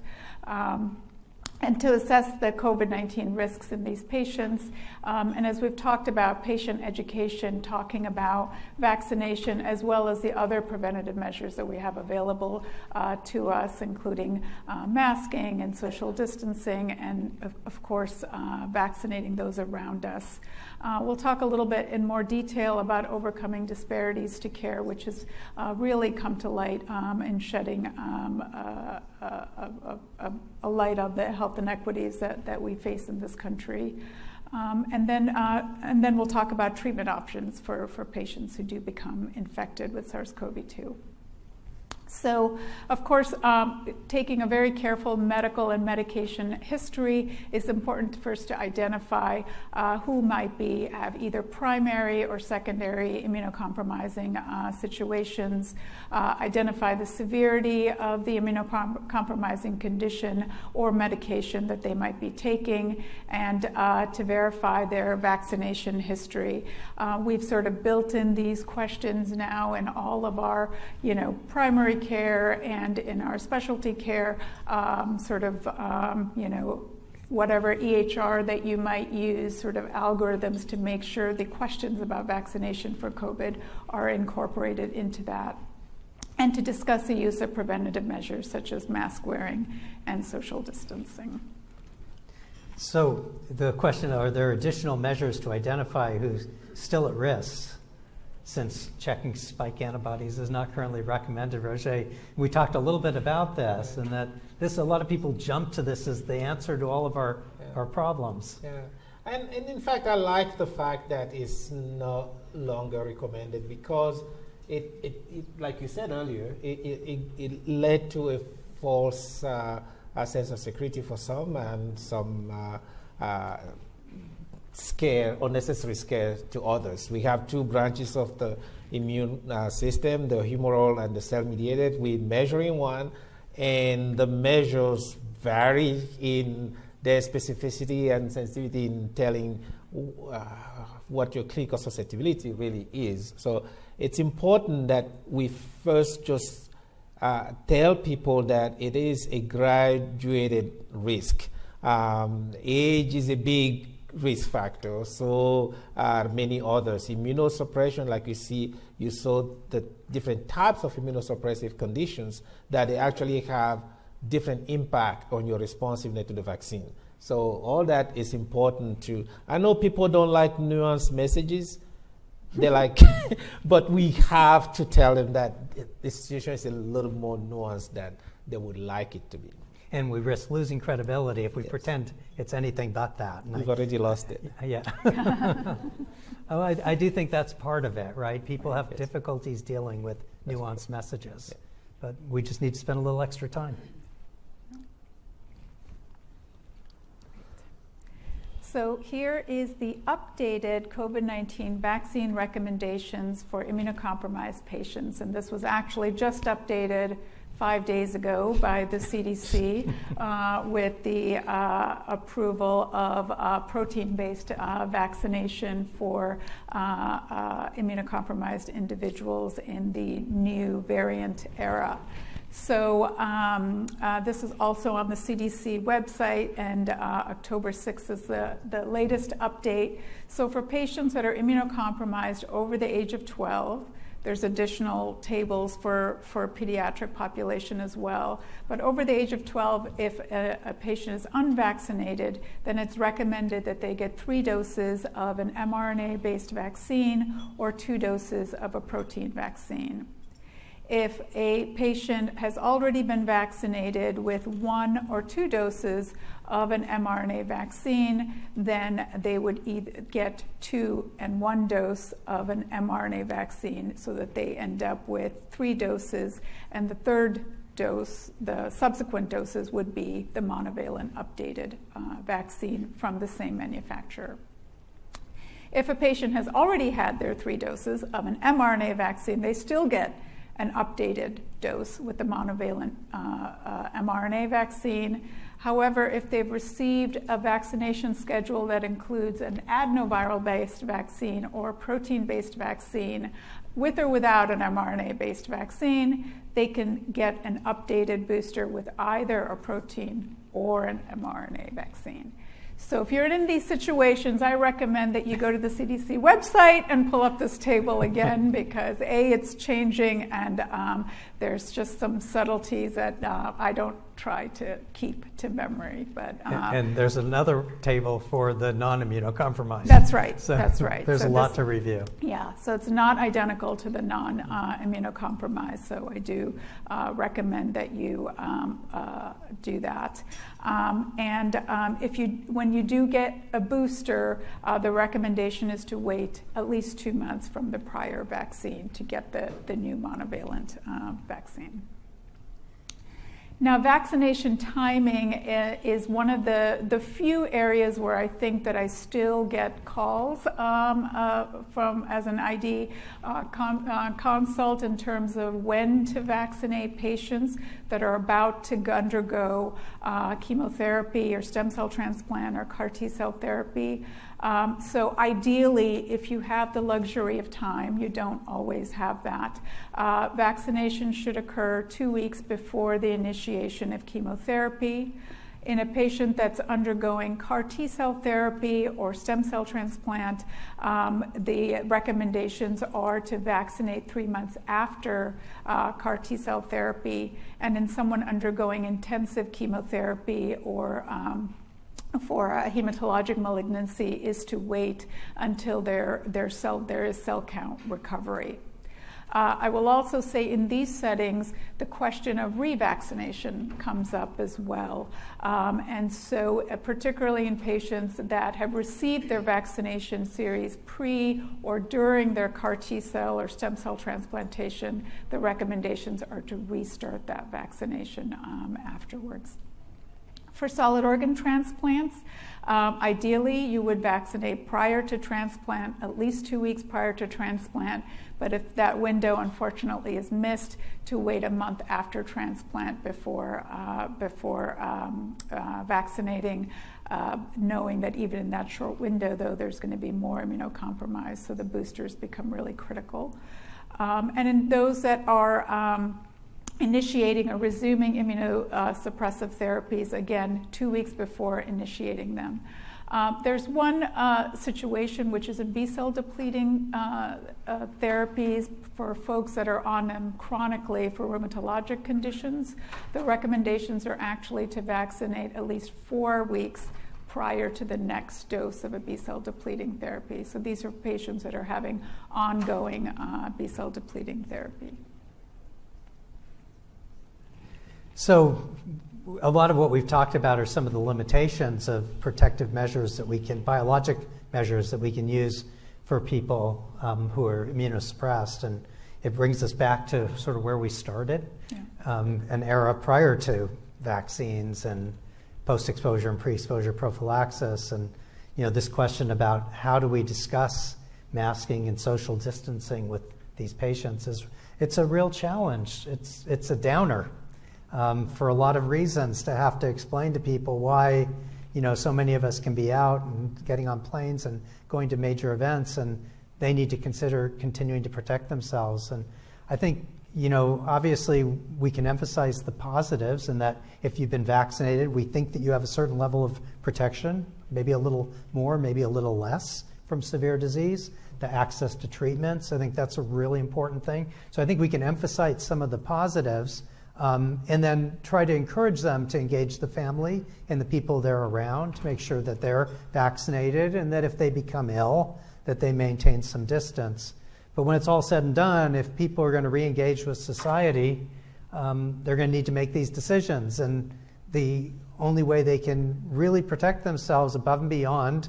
And to assess the COVID-19 risks in these patients. And as we've talked about patient education, talking about vaccination, as well as the other preventative measures that we have available to us, including masking and social distancing, and of course, vaccinating those around us. We'll talk a little bit in more detail about overcoming disparities to care, which has really come to light in shedding a light on the health inequities that we face in this country. And then we'll talk about treatment options for patients who do become infected with SARS-CoV-2. So, of course, taking a very careful medical and medication history is important first to identify who might have either primary or secondary immunocompromising situations, identify the severity of the immunocompromising condition or medication that they might be taking, and to verify their vaccination history. We've sort of built in these questions now in all of our, primary care and in our specialty care, whatever EHR that you might use, sort of algorithms to make sure the questions about vaccination for COVID are incorporated into that. And to discuss the use of preventative measures such as mask wearing and social distancing. So the question, are there additional measures to identify who's still at risk? Since checking spike antibodies is not currently recommended, Roger, we talked a little bit about this, and that a lot of people jump to this as the answer to all of our problems. Yeah, and in fact, I like the fact that it's no longer recommended, because it like you said earlier, it led to a false sense of security for some, and some unnecessary scare to others. We have two branches of the immune system, the humoral and the cell-mediated. We're measuring one, and the measures vary in there's specificity and sensitivity in telling what your clinical susceptibility really is. So it's important that we first just tell people that it is a graduated risk. Age is a big risk factor, so are many others. Immunosuppression, like you saw the different types of immunosuppressive conditions that they actually have different impact on your responsiveness to the vaccine. So all that is important too. I know people don't like nuanced messages. They like, but we have to tell them that the situation is a little more nuanced than they would like it to be. And we risk losing credibility if we pretend it's anything but that. And We've already lost it. Yeah. Oh, I do think that's part of it, right? People have difficulties dealing with nuanced messages, but we just need to spend a little extra time. So here is the updated COVID-19 vaccine recommendations for immunocompromised patients, and this was actually just updated 5 days ago by the CDC with the approval of protein-based vaccination for immunocompromised individuals in the new variant era. So this is also on the CDC website, and October 6th is the latest update. So for patients that are immunocompromised over the age of 12, there's additional tables for pediatric population as well. But over the age of 12, if a patient is unvaccinated, then it's recommended that they get 3 doses of an mRNA-based vaccine or 2 doses of a protein vaccine. If a patient has already been vaccinated with 1 or 2 doses of an mRNA vaccine, then they would either get 2 and 1 dose of an mRNA vaccine so that they end up with 3 doses, and the 3rd dose, the subsequent doses, would be the monovalent updated vaccine from the same manufacturer. If a patient has already had their 3 doses of an mRNA vaccine, they still get an updated dose with the monovalent mRNA vaccine. However, if they've received a vaccination schedule that includes an adenoviral-based vaccine or protein-based vaccine, with or without an mRNA-based vaccine, they can get an updated booster with either a protein or an mRNA vaccine. So if you're in these situations, I recommend that you go to the CDC website and pull up this table again, because A, it's changing, and there's just some subtleties that I don't try to keep to memory. But and there's another table for the non-immunocompromised. That's right. So that's right. There's so a lot to review. Yeah, so it's not identical to the non-immunocompromised. So I do recommend that you do that. When you do get a booster, the recommendation is to wait at least 2 months from the prior vaccine to get the new monovalent vaccine. Now, vaccination timing is one of the few areas where I think that I still get calls from as an ID consult in terms of when to vaccinate patients that are about to undergo chemotherapy or stem cell transplant or CAR T-cell therapy. So ideally, if you have the luxury of time, you don't always have that. Vaccination should occur 2 weeks before the initiation of chemotherapy. In a patient that's undergoing CAR T-cell therapy or stem cell transplant, the recommendations are to vaccinate 3 months after CAR T-cell therapy. And in someone undergoing intensive chemotherapy or for a hematologic malignancy is to wait until there is cell count recovery. I will also say in these settings, the question of revaccination comes up as well. And so particularly in patients that have received their vaccination series pre or during their CAR T-cell or stem cell transplantation, the recommendations are to restart that vaccination afterwards. For solid organ transplants, ideally you would vaccinate prior to transplant, at least 2 weeks prior to transplant, but if that window unfortunately is missed, to wait a month after transplant before vaccinating, knowing that even in that short window, though, there's going to be more immunocompromised, so the boosters become really critical. And in those that are initiating or resuming immunosuppressive therapies, again, 2 weeks before initiating them. There's one situation which is in B-cell depleting therapies for folks that are on them chronically for rheumatologic conditions. The recommendations are actually to vaccinate at least 4 weeks prior to the next dose of a B-cell depleting therapy. So these are patients that are having ongoing B-cell depleting therapy. So a lot of what we've talked about are some of the limitations of protective measures that we can, biologic measures that we can use for people who are immunosuppressed. And it brings us back to sort of where we started, an era prior to vaccines and post-exposure and pre-exposure prophylaxis. And this question about how do we discuss masking and social distancing with these patients it's a real challenge. It's a downer. For a lot of reasons, to have to explain to people why, so many of us can be out and getting on planes and going to major events, and they need to consider continuing to protect themselves. And I think, obviously we can emphasize the positives, and that if you've been vaccinated, we think that you have a certain level of protection, maybe a little more, maybe a little less from severe disease, the access to treatments. I think that's a really important thing. So I think we can emphasize some of the positives, and then try to encourage them to engage the family and the people they're around to make sure that they're vaccinated, and that if they become ill, that they maintain some distance. But when it's all said and done, if people are going to re-engage with society, they're going to need to make these decisions. And the only way they can really protect themselves above and beyond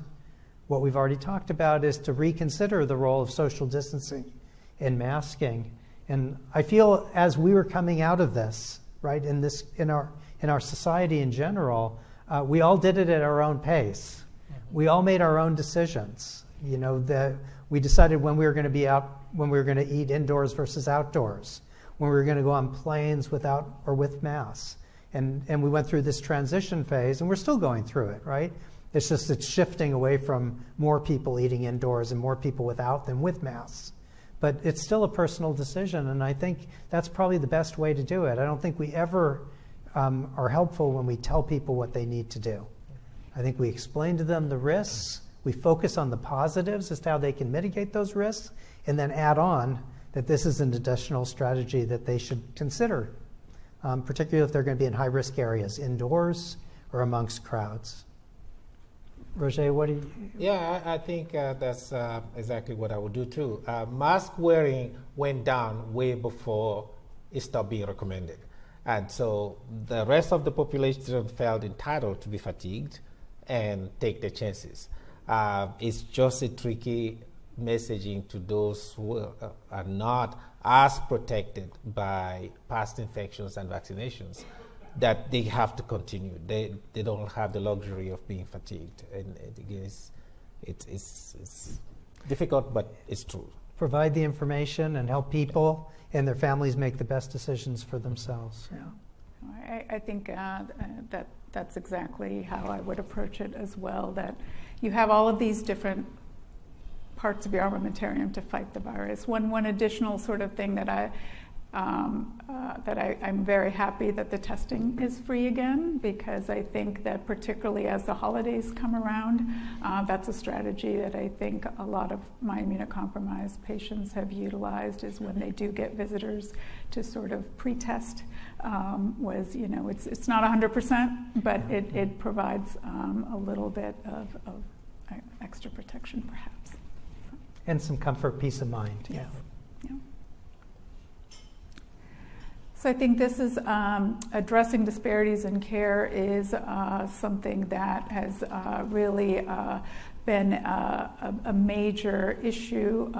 what we've already talked about is to reconsider the role of social distancing and masking. And I feel as we were coming out of this, right, in our society in general, we all did it at our own pace. We all made our own decisions. We decided when we were going to be out, when we were going to eat indoors versus outdoors, when we were going to go on planes without or with masks. And we went through this transition phase, and we're still going through it, right? It's just it's shifting away from more people eating indoors and more people without than with masks. But it's still a personal decision, and I think that's probably the best way to do it. I don't think we ever are helpful when we tell people what they need to do. I think we explain to them the risks, we focus on the positives as to how they can mitigate those risks, and then add on that this is an additional strategy that they should consider, particularly if they're going to be in high-risk areas, indoors or amongst crowds. Roger, what do you? Yeah, I think that's exactly what I would do too. Mask wearing went down way before it stopped being recommended. And so the rest of the population felt entitled to be fatigued and take their chances. It's just a tricky messaging to those who are not as protected by past infections and vaccinations, that they have to continue. They don't have the luxury of being fatigued. And again, it's difficult, but it's true. Provide the information and help people and their families make the best decisions for themselves. Yeah. I think that's exactly how I would approach it as well, that you have all of these different parts of your armamentarium to fight the virus. One additional sort of thing that I'm very happy that the testing is free again, because I think that particularly as the holidays come around, that's a strategy that I think a lot of my immunocompromised patients have utilized, is when they do get visitors to sort of pre-test, it's not 100%, but it provides a little bit of extra protection perhaps. And some comfort, peace of mind. Yes. Yeah. So I think this is addressing disparities in care is something that has really been a major issue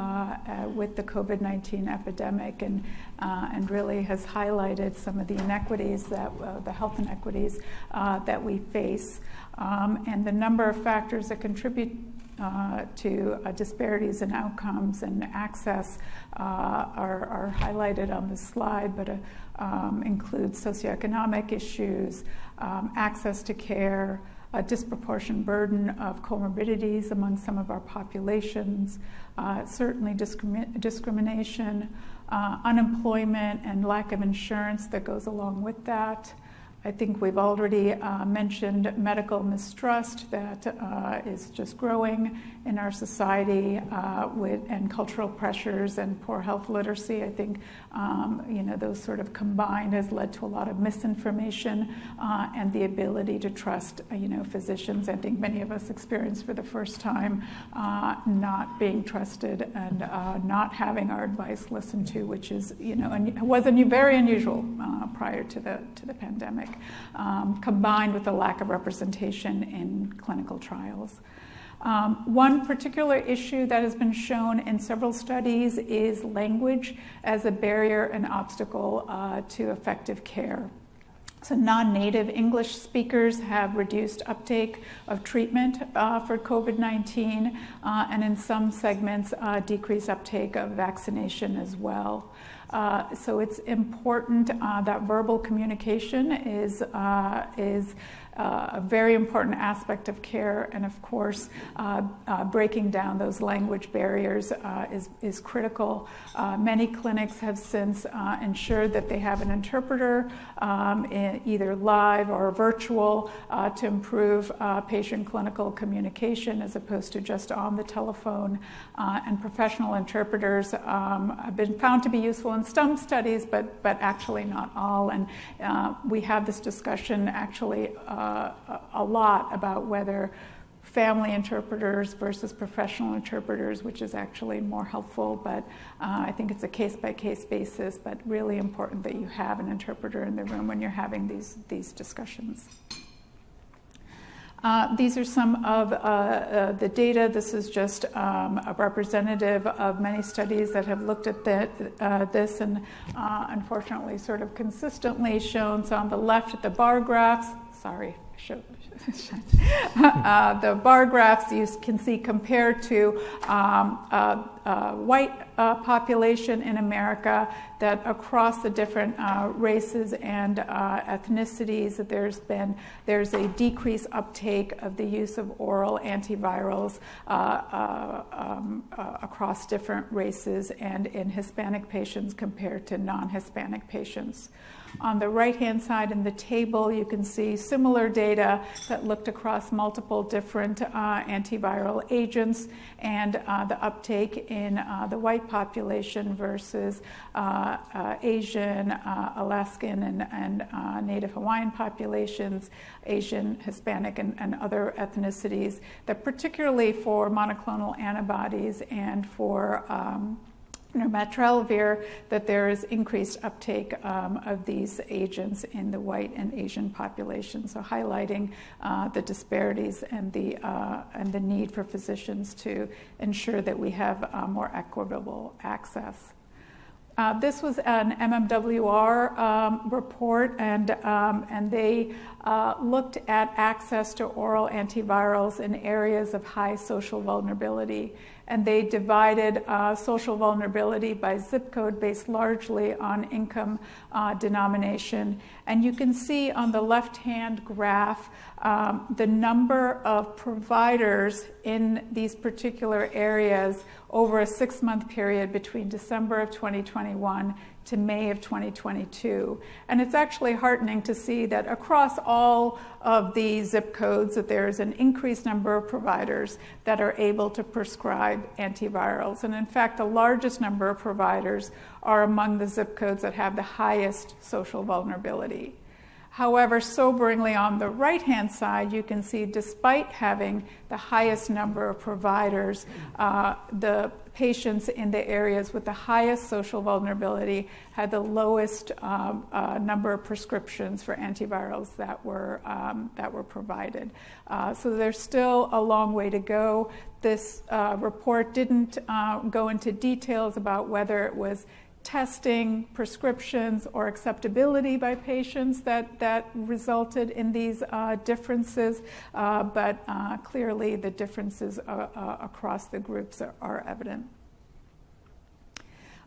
with the COVID-19 epidemic, and really has highlighted some of the inequities that the health inequities that we face, and the number of factors that contribute to disparities in outcomes and access are highlighted on this slide, but include socioeconomic issues, access to care, a disproportionate burden of comorbidities among some of our populations, certainly discrimination, unemployment and lack of insurance that goes along with that. I think we've already mentioned medical mistrust that is just growing in our society, and cultural pressures and poor health literacy. I think those sort of combined has led to a lot of misinformation and the ability to trust physicians. I think many of us experienced for the first time not being trusted and not having our advice listened to, which is was very unusual prior to the pandemic, combined with the lack of representation in clinical trials. One particular issue that has been shown in several studies is language as a barrier and obstacle to effective care. So non-native English speakers have reduced uptake of treatment for COVID-19, and in some segments decreased uptake of vaccination as well. So it's important that verbal communication is a very important aspect of care, and of course breaking down those language barriers is critical. Many clinics have since ensured that they have an interpreter, either live or virtual, to improve patient clinical communication as opposed to just on the telephone, and professional interpreters have been found to be useful in some studies, but actually not all, and we have this discussion actually a lot about whether family interpreters versus professional interpreters, which is actually more helpful, but I think it's a case-by-case basis, but really important that you have an interpreter in the room when you're having these discussions. These are some of the data. This is just a representative of many studies that have looked at this, and unfortunately sort of consistently shown. So on the left at the bar graphs, the bar graphs you can see compared to white population in America, that across the different races and ethnicities, that there's a decreased uptake of the use of oral antivirals across different races and in Hispanic patients compared to non-Hispanic patients. On the right-hand side in the table, you can see similar data that looked across multiple different antiviral agents and the uptake in the white population versus Asian, Alaskan, and Native Hawaiian populations, Asian, Hispanic, and other ethnicities, that particularly for monoclonal antibodies and for nirmatrelvir, that there is increased uptake of these agents in the white and Asian population. So highlighting the disparities and the need for physicians to ensure that we have more equitable access. This was an MMWR report, and they looked at access to oral antivirals in areas of high social vulnerability. And they divided social vulnerability by zip code based largely on income denomination. And you can see on the left-hand graph the number of providers in these particular areas over a 6-month period between December of 2021 to May of 2022. And it's actually heartening to see that across all of the zip codes that there is an increased number of providers that are able to prescribe antivirals. And in fact, the largest number of providers are among the zip codes that have the highest social vulnerability. However, soberingly on the right-hand side, you can see despite having the highest number of providers, the patients in the areas with the highest social vulnerability had the lowest number of prescriptions for antivirals that were provided. So there's still a long way to go. This report didn't go into details about whether it was testing, prescriptions, or acceptability by patients that resulted in these differences, but clearly the differences across the groups are evident.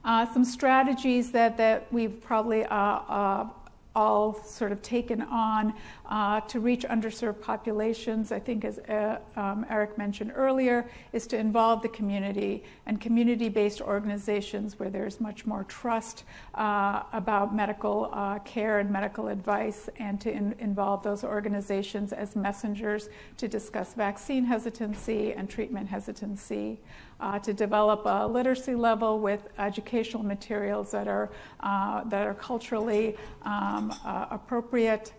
Some strategies that we've probably all sort of taken on to reach underserved populations, I think as Eric mentioned earlier, is to involve the community and community-based organizations where there's much more trust about medical care and medical advice, and to involve those organizations as messengers to discuss vaccine hesitancy and treatment hesitancy. To develop a literacy level with educational materials that are culturally appropriate,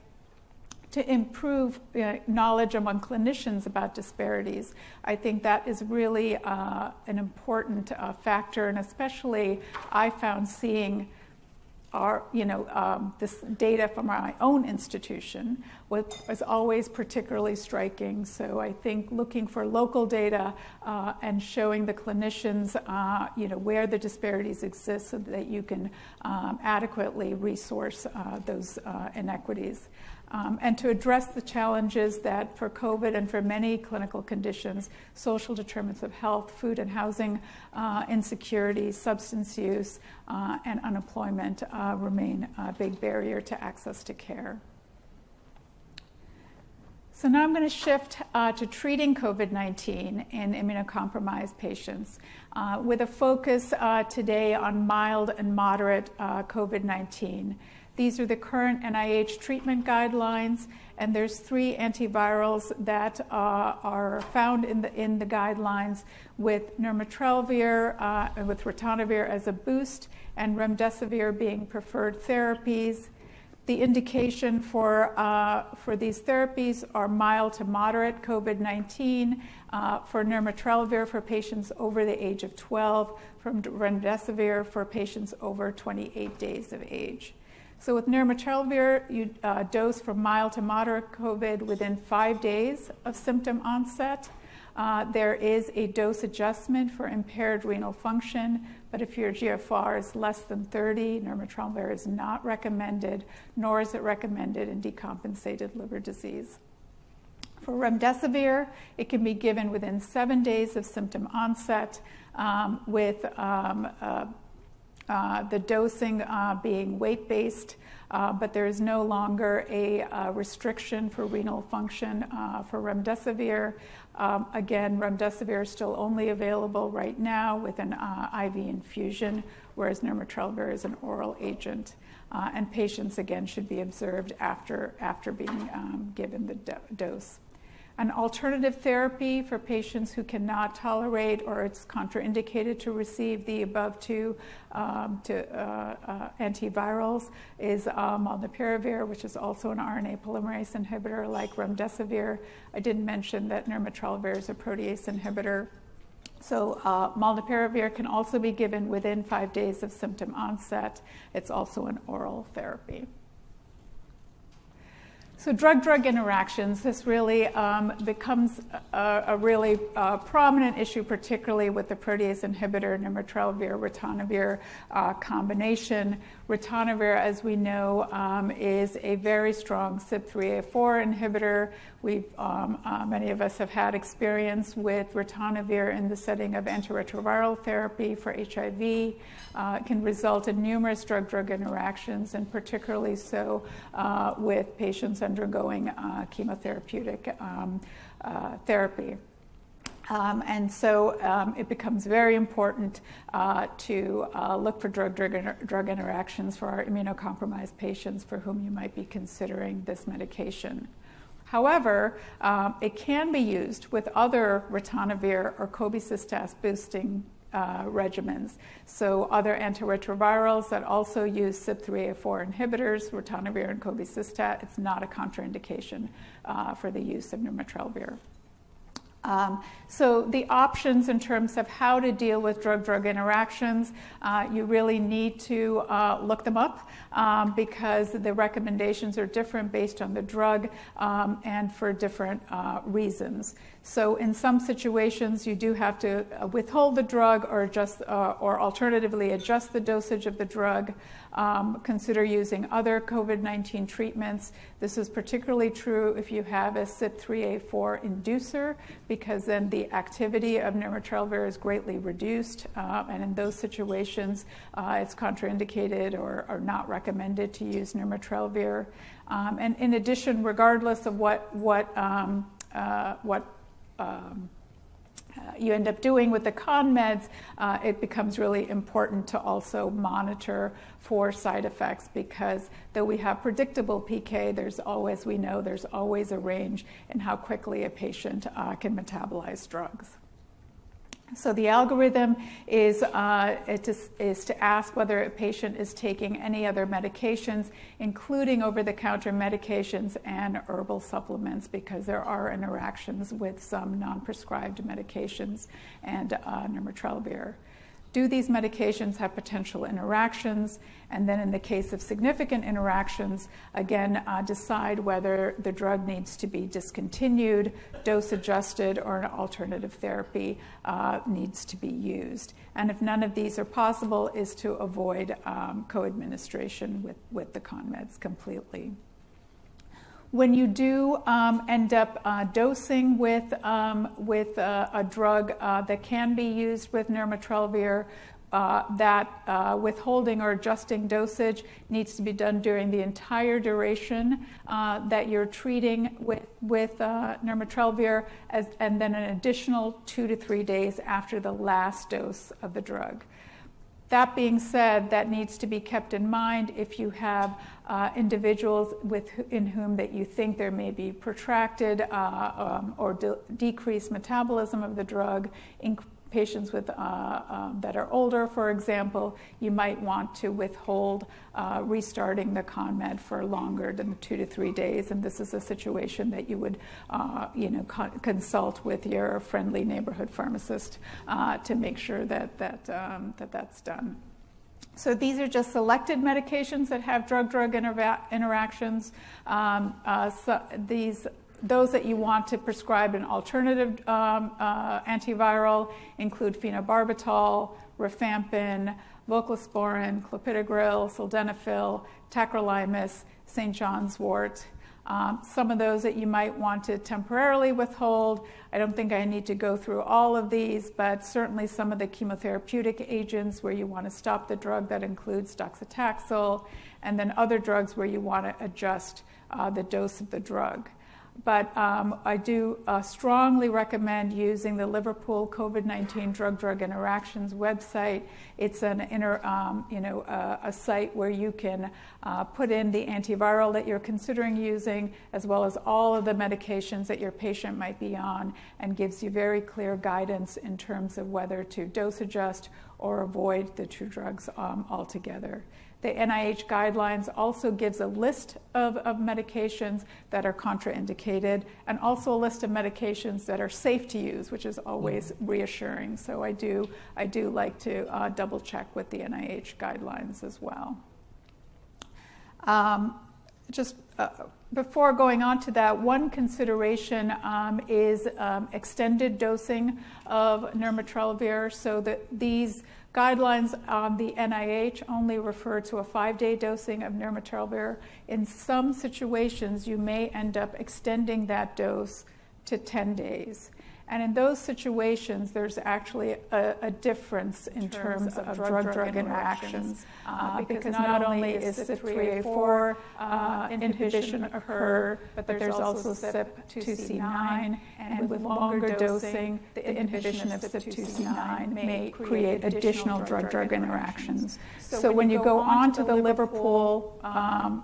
to improve knowledge among clinicians about disparities. I think that is really an important factor, and especially I found seeing this data from my own institution was always particularly striking. So I think looking for local data and showing the clinicians, where the disparities exist so that you can adequately resource those inequities. And to address the challenges that for COVID and for many clinical conditions, social determinants of health, food and housing insecurity, substance use, and unemployment remain a big barrier to access to care. So now I'm going to shift to treating COVID-19 in immunocompromised patients with a focus today on mild and moderate COVID-19. These are the current NIH treatment guidelines, and there's 3 antivirals that are found in the guidelines, with nirmatrelvir and with ritonavir as a boost, and remdesivir being preferred therapies. The indication for these therapies are mild to moderate COVID-19, for nirmatrelvir for patients over the age of 12, from remdesivir for patients over 28 days of age. So with nirmatrelvir, you dose for mild to moderate COVID within 5 days of symptom onset. There is a dose adjustment for impaired renal function, but if your GFR is less than 30, nirmatrelvir is not recommended, nor is it recommended in decompensated liver disease. For remdesivir, it can be given within 7 days of symptom onset, with the dosing being weight-based, but there is no longer a restriction for renal function for remdesivir. Again, remdesivir is still only available right now with an IV infusion, whereas nirmatrelvir is an oral agent. And patients, again, should be observed after being given the dose. An alternative therapy for patients who cannot tolerate or it's contraindicated to receive the above 2 antivirals is molnupiravir, which is also an RNA polymerase inhibitor like remdesivir. I didn't mention that nirmatrelvir is a protease inhibitor. So molnupiravir can also be given within 5 days of symptom onset. It's also an oral therapy. So drug-drug interactions, this really becomes a really prominent issue, particularly with the protease inhibitor, nirmatrelvir-ritonavir combination. Ritonavir, as we know, is a very strong CYP3A4 inhibitor. Many of us have had experience with ritonavir in the setting of antiretroviral therapy for HIV. It can result in numerous drug-drug interactions, and particularly so with patients undergoing chemotherapeutic therapy. And so it becomes very important to look for drug interactions for our immunocompromised patients for whom you might be considering this medication. However, it can be used with other ritonavir or cobicistas boosting regimens. So other antiretrovirals that also use CYP3A4 inhibitors, ritonavir and cobicistat, it's not a contraindication for the use of nirmatrelvir. So the options in terms of how to deal with drug-drug interactions, you really need to look them up because the recommendations are different based on the drug and for different reasons. So in some situations, you do have to withhold the drug or adjust, or alternatively adjust the dosage of the drug. Consider using other COVID-19 treatments. This is particularly true if you have a CYP3A4 inducer, because then the activity of nirmatrelvir is greatly reduced, and in those situations, it's contraindicated or not recommended to use nirmatrelvir. And in addition, regardless of what you end up doing with the con meds, it becomes really important to also monitor for side effects, because though we have predictable PK, we know there's always a range in how quickly a patient can metabolize drugs. So the algorithm is to ask whether a patient is taking any other medications, including over-the-counter medications and herbal supplements, because there are interactions with some non-prescribed medications and nirmatrelvir. Do these medications have potential interactions? And then in the case of significant interactions, again, decide whether the drug needs to be discontinued, dose adjusted, or an alternative therapy needs to be used. And if none of these are possible, is to avoid co-administration with the con meds completely. When you do end up dosing with a drug that can be used with nirmatrelvir, that withholding or adjusting dosage needs to be done during the entire duration that you're treating with nirmatrelvir, and then an additional 2 to 3 days after the last dose of the drug. That being said, that needs to be kept in mind if you have individuals in whom that you think there may be protracted or decreased metabolism of the drug. In patients with, that are older, for example, you might want to withhold restarting the con med for longer than 2 to 3 days, and this is a situation that you would consult with your friendly neighborhood pharmacist to make sure that that's done. So these are just selected medications that have drug-drug interactions. Those that you want to prescribe an alternative antiviral include phenobarbital, rifampin, voclosporin, clopidogrel, sildenafil, tacrolimus, St. John's wort. Some of those that you might want to temporarily withhold. I don't think I need to go through all of these, but certainly some of the chemotherapeutic agents where you want to stop the drug, that includes docetaxel, and then other drugs where you want to adjust the dose of the drug. But I do strongly recommend using the Liverpool COVID-19 drug-drug interactions website. It's a site where you can put in the antiviral that you're considering using, as well as all of the medications that your patient might be on, and gives you very clear guidance in terms of whether to dose adjust or avoid the two drugs altogether. The NIH guidelines also gives a list of medications that are contraindicated, and also a list of medications that are safe to use, which is always reassuring. So I do like to double check with the NIH guidelines as well. Before going on to that, one consideration is extended dosing of nirmatrelvir, so that these guidelines on the NIH only refer to a 5-day dosing of nirmatrelvir. In some situations, you may end up extending that dose to 10 days. And in those situations, there's actually a difference in terms of drug-drug interactions, because not only is CYP3A4 inhibition occur, but there's also CYP2C9, and with longer dosing, the inhibition of CYP2C9 may create additional drug-drug interactions. So when you go on to the Liverpool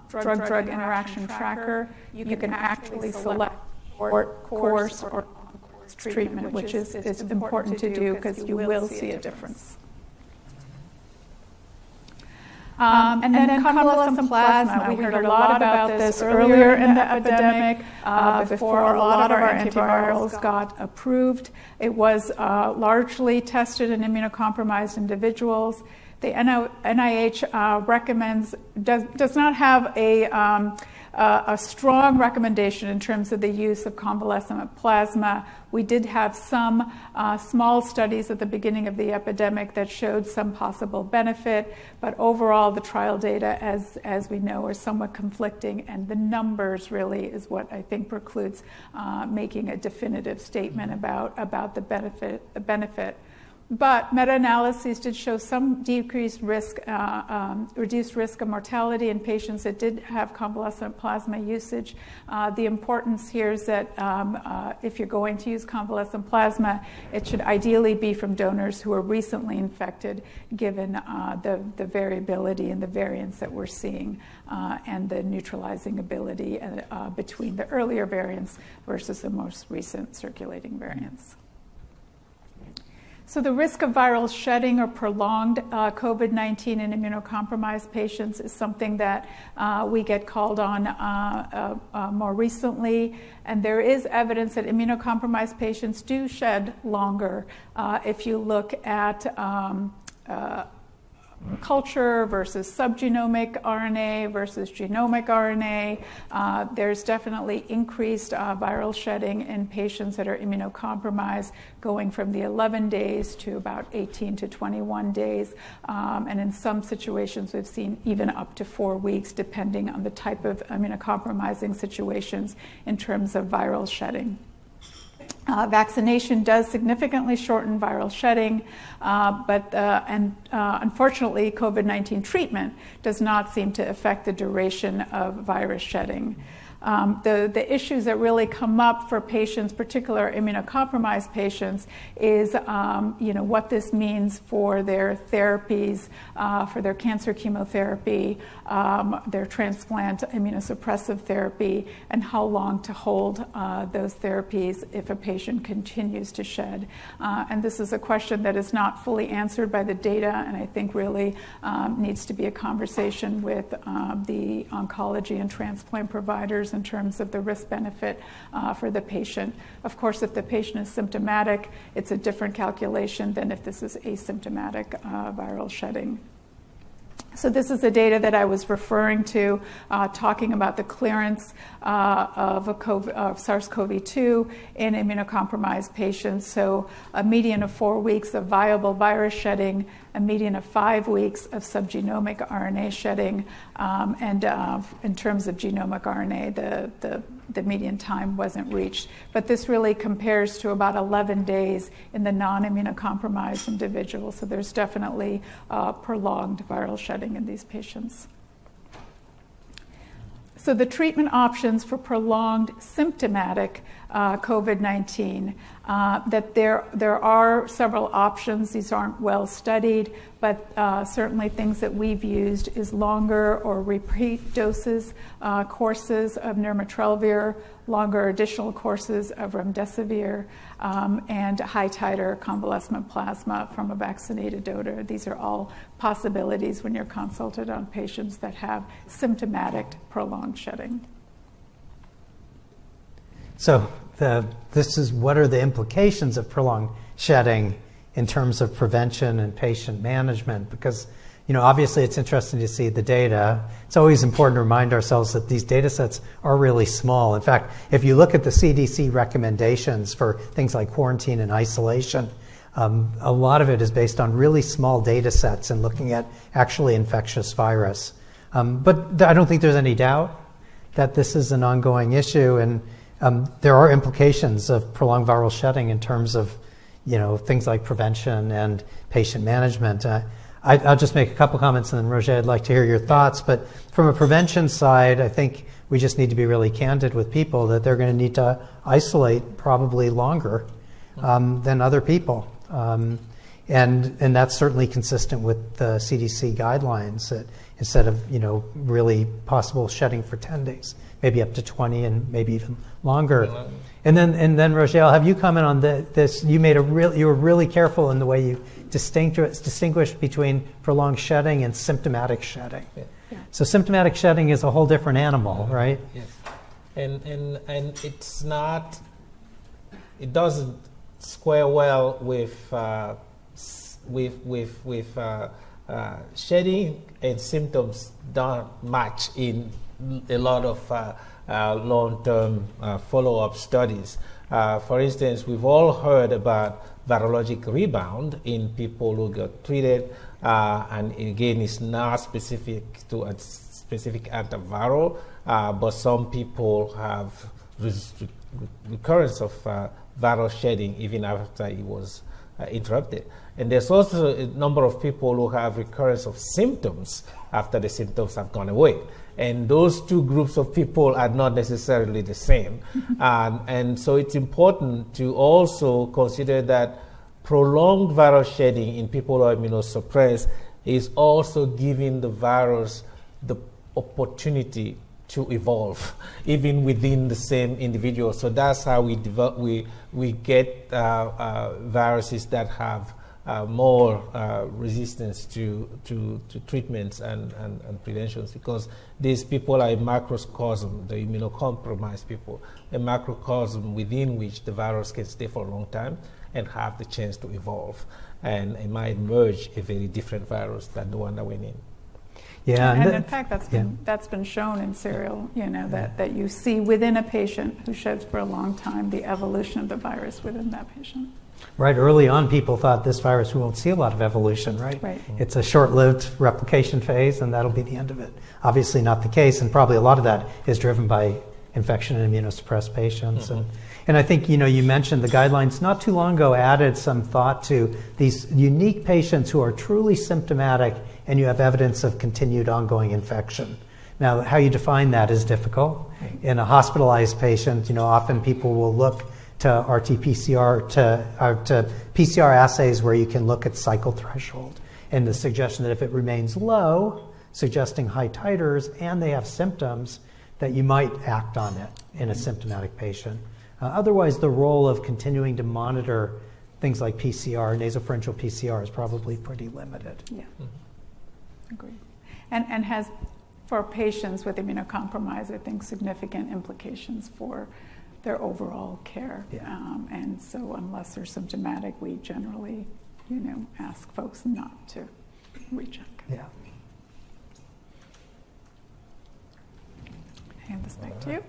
drug-drug interaction tracker, you can actually select short course or treatment, which is important to do because you will see a difference. And then convalescent plasma. We heard a lot about this earlier in the epidemic, before a lot of our antivirals got approved. It was largely tested in immunocompromised individuals. The NIH recommends, does not have a strong recommendation in terms of the use of convalescent plasma. We did have some small studies at the beginning of the epidemic that showed some possible benefit, but overall the trial data, as we know, are somewhat conflicting, and the numbers really is what I think precludes making a definitive statement about the benefit. But meta-analyses did show some decreased risk, reduced risk of mortality in patients that did have convalescent plasma usage. The importance here is that if you're going to use convalescent plasma, it should ideally be from donors who are recently infected, given the variability and the variants that we're seeing and the neutralizing ability between the earlier variants versus the most recent circulating variants. So the risk of viral shedding or prolonged COVID-19 in immunocompromised patients is something that we get called on more recently. And there is evidence that immunocompromised patients do shed longer. If you look at culture versus subgenomic RNA versus genomic RNA, there's definitely increased viral shedding in patients that are immunocompromised, going from the 11 days to about 18 to 21 days. And in some situations, we've seen even up to 4 weeks, depending on the type of immunocompromising situations in terms of viral shedding. Vaccination does significantly shorten viral shedding, but unfortunately, COVID-19 treatment does not seem to affect the duration of virus shedding. The issues that really come up for patients, particularly immunocompromised patients, is what this means for their therapies, for their cancer chemotherapy, their transplant immunosuppressive therapy, and how long to hold those therapies if a patient continues to shed. And this is a question that is not fully answered by the data, and I think really needs to be a conversation with the oncology and transplant providers in terms of the risk-benefit for the patient. Of course, if the patient is symptomatic, it's a different calculation than if this is asymptomatic viral shedding. So this is the data that I was referring to, talking about the clearance of SARS-CoV-2 in immunocompromised patients. So a median of 4 weeks of viable virus shedding, a median of 5 weeks of subgenomic RNA shedding, and in terms of genomic RNA, the median time wasn't reached. But this really compares to about 11 days in the non-immunocompromised individuals. So there's definitely prolonged viral shedding in these patients. So the treatment options for prolonged symptomatic COVID-19, that there are several options. These aren't well studied, but certainly things that we've used is longer or repeat doses, courses of nirmatrelvir, longer additional courses of remdesivir, and high titer convalescent plasma from a vaccinated donor. These are all possibilities when you're consulted on patients that have symptomatic prolonged shedding. So this is what are the implications of prolonged shedding in terms of prevention and patient management? Because obviously it's interesting to see the data. It's always important to remind ourselves that these data sets are really small. In fact, if you look at the CDC recommendations for things like quarantine and isolation, a lot of it is based on really small data sets and looking at actually infectious virus. But I don't think there's any doubt that this is an ongoing issue, and there are implications of prolonged viral shedding in terms of things like prevention and patient management. I'll just make a couple comments, and then Roger, I'd like to hear your thoughts. But from a prevention side, I think we just need to be really candid with people that they're going to need to isolate probably longer than other people. And that's certainly consistent with the CDC guidelines that instead of, really possible shedding for 10 days, maybe up to 20 and maybe even longer. And then Roger, I'll have you comment on this. You were really careful in the way you distinguish between prolonged shedding and symptomatic shedding. Yeah. Yeah. So symptomatic shedding is a whole different animal, right? Yes. And it's not, it doesn't square well with shedding and symptoms don't match in a lot of long-term follow-up studies. For instance, we've all heard about virologic rebound in people who got treated, and again, it's not specific to a specific antiviral, but some people have recurrence of viral shedding even after it was interrupted. And there's also a number of people who have recurrence of symptoms after the symptoms have gone away. And those two groups of people are not necessarily the same. And so it's important to also consider that prolonged viral shedding in people who are immunosuppressed is also giving the virus the opportunity to evolve, even within the same individual. So that's how we get viruses that have more resistance to treatments and preventions, because these people are a macrocosm, the immunocompromised people, a macrocosm within which the virus can stay for a long time and have the chance to evolve. And it might emerge a very different virus than the one that went in. Yeah, and in fact, that's been shown in serial, that you see within a patient who sheds for a long time the evolution of the virus within that patient. Right, early on people thought this virus, we won't see a lot of evolution, right? It's a short-lived replication phase and that'll be the end of it. Obviously not the case, and probably a lot of that is driven by infection in immunosuppressed patients. And I think, you mentioned the guidelines not too long ago added some thought to these unique patients who are truly symptomatic and you have evidence of continued ongoing infection. Now, how you define that is difficult. In a hospitalized patient, often people will look to RT-PCR, to PCR assays where you can look at cycle threshold, and the suggestion that if it remains low, suggesting high titers, and they have symptoms, that you might act on it in a symptomatic patient. Otherwise, the role of continuing to monitor things like PCR, nasopharyngeal PCR, is probably pretty limited. Yeah, agreed. And has, for patients with immunocompromised, I think significant implications for their overall care. And so unless they're symptomatic, we generally, ask folks not to recheck. Yeah. Hand this back to you.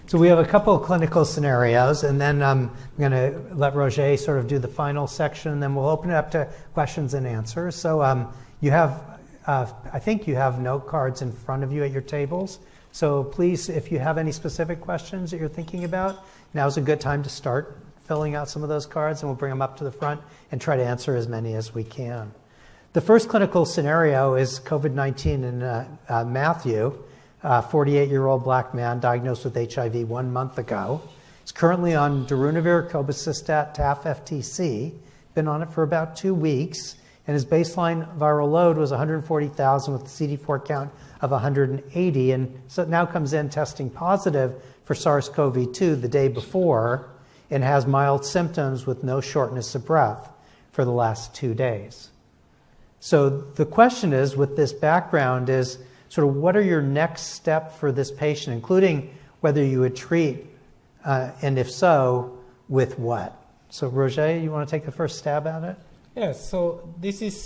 So we have a couple of clinical scenarios, and then I'm going to let Roger sort of do the final section, and then we'll open it up to questions and answers. So you have, I think you have note cards in front of you at your tables. So please, if you have any specific questions that you're thinking about, now's a good time to start filling out some of those cards, and we'll bring them up to the front and try to answer as many as we can. The first clinical scenario is COVID-19 in Matthew, a 48-year-old black man diagnosed with HIV 1 month ago. He's currently on darunavir, cobicistat, TAF, FTC, been on it for about 2 weeks, and his baseline viral load was 140,000 with a CD4 count of 180, and so it now comes in testing positive for SARS-CoV-2 the day before and has mild symptoms with no shortness of breath for the last 2 days. So the question is, with this background, is sort of what are your next step for this patient, including whether you would treat, and if so, with what? So Roger, you want to take the first stab at it? Yes, so this is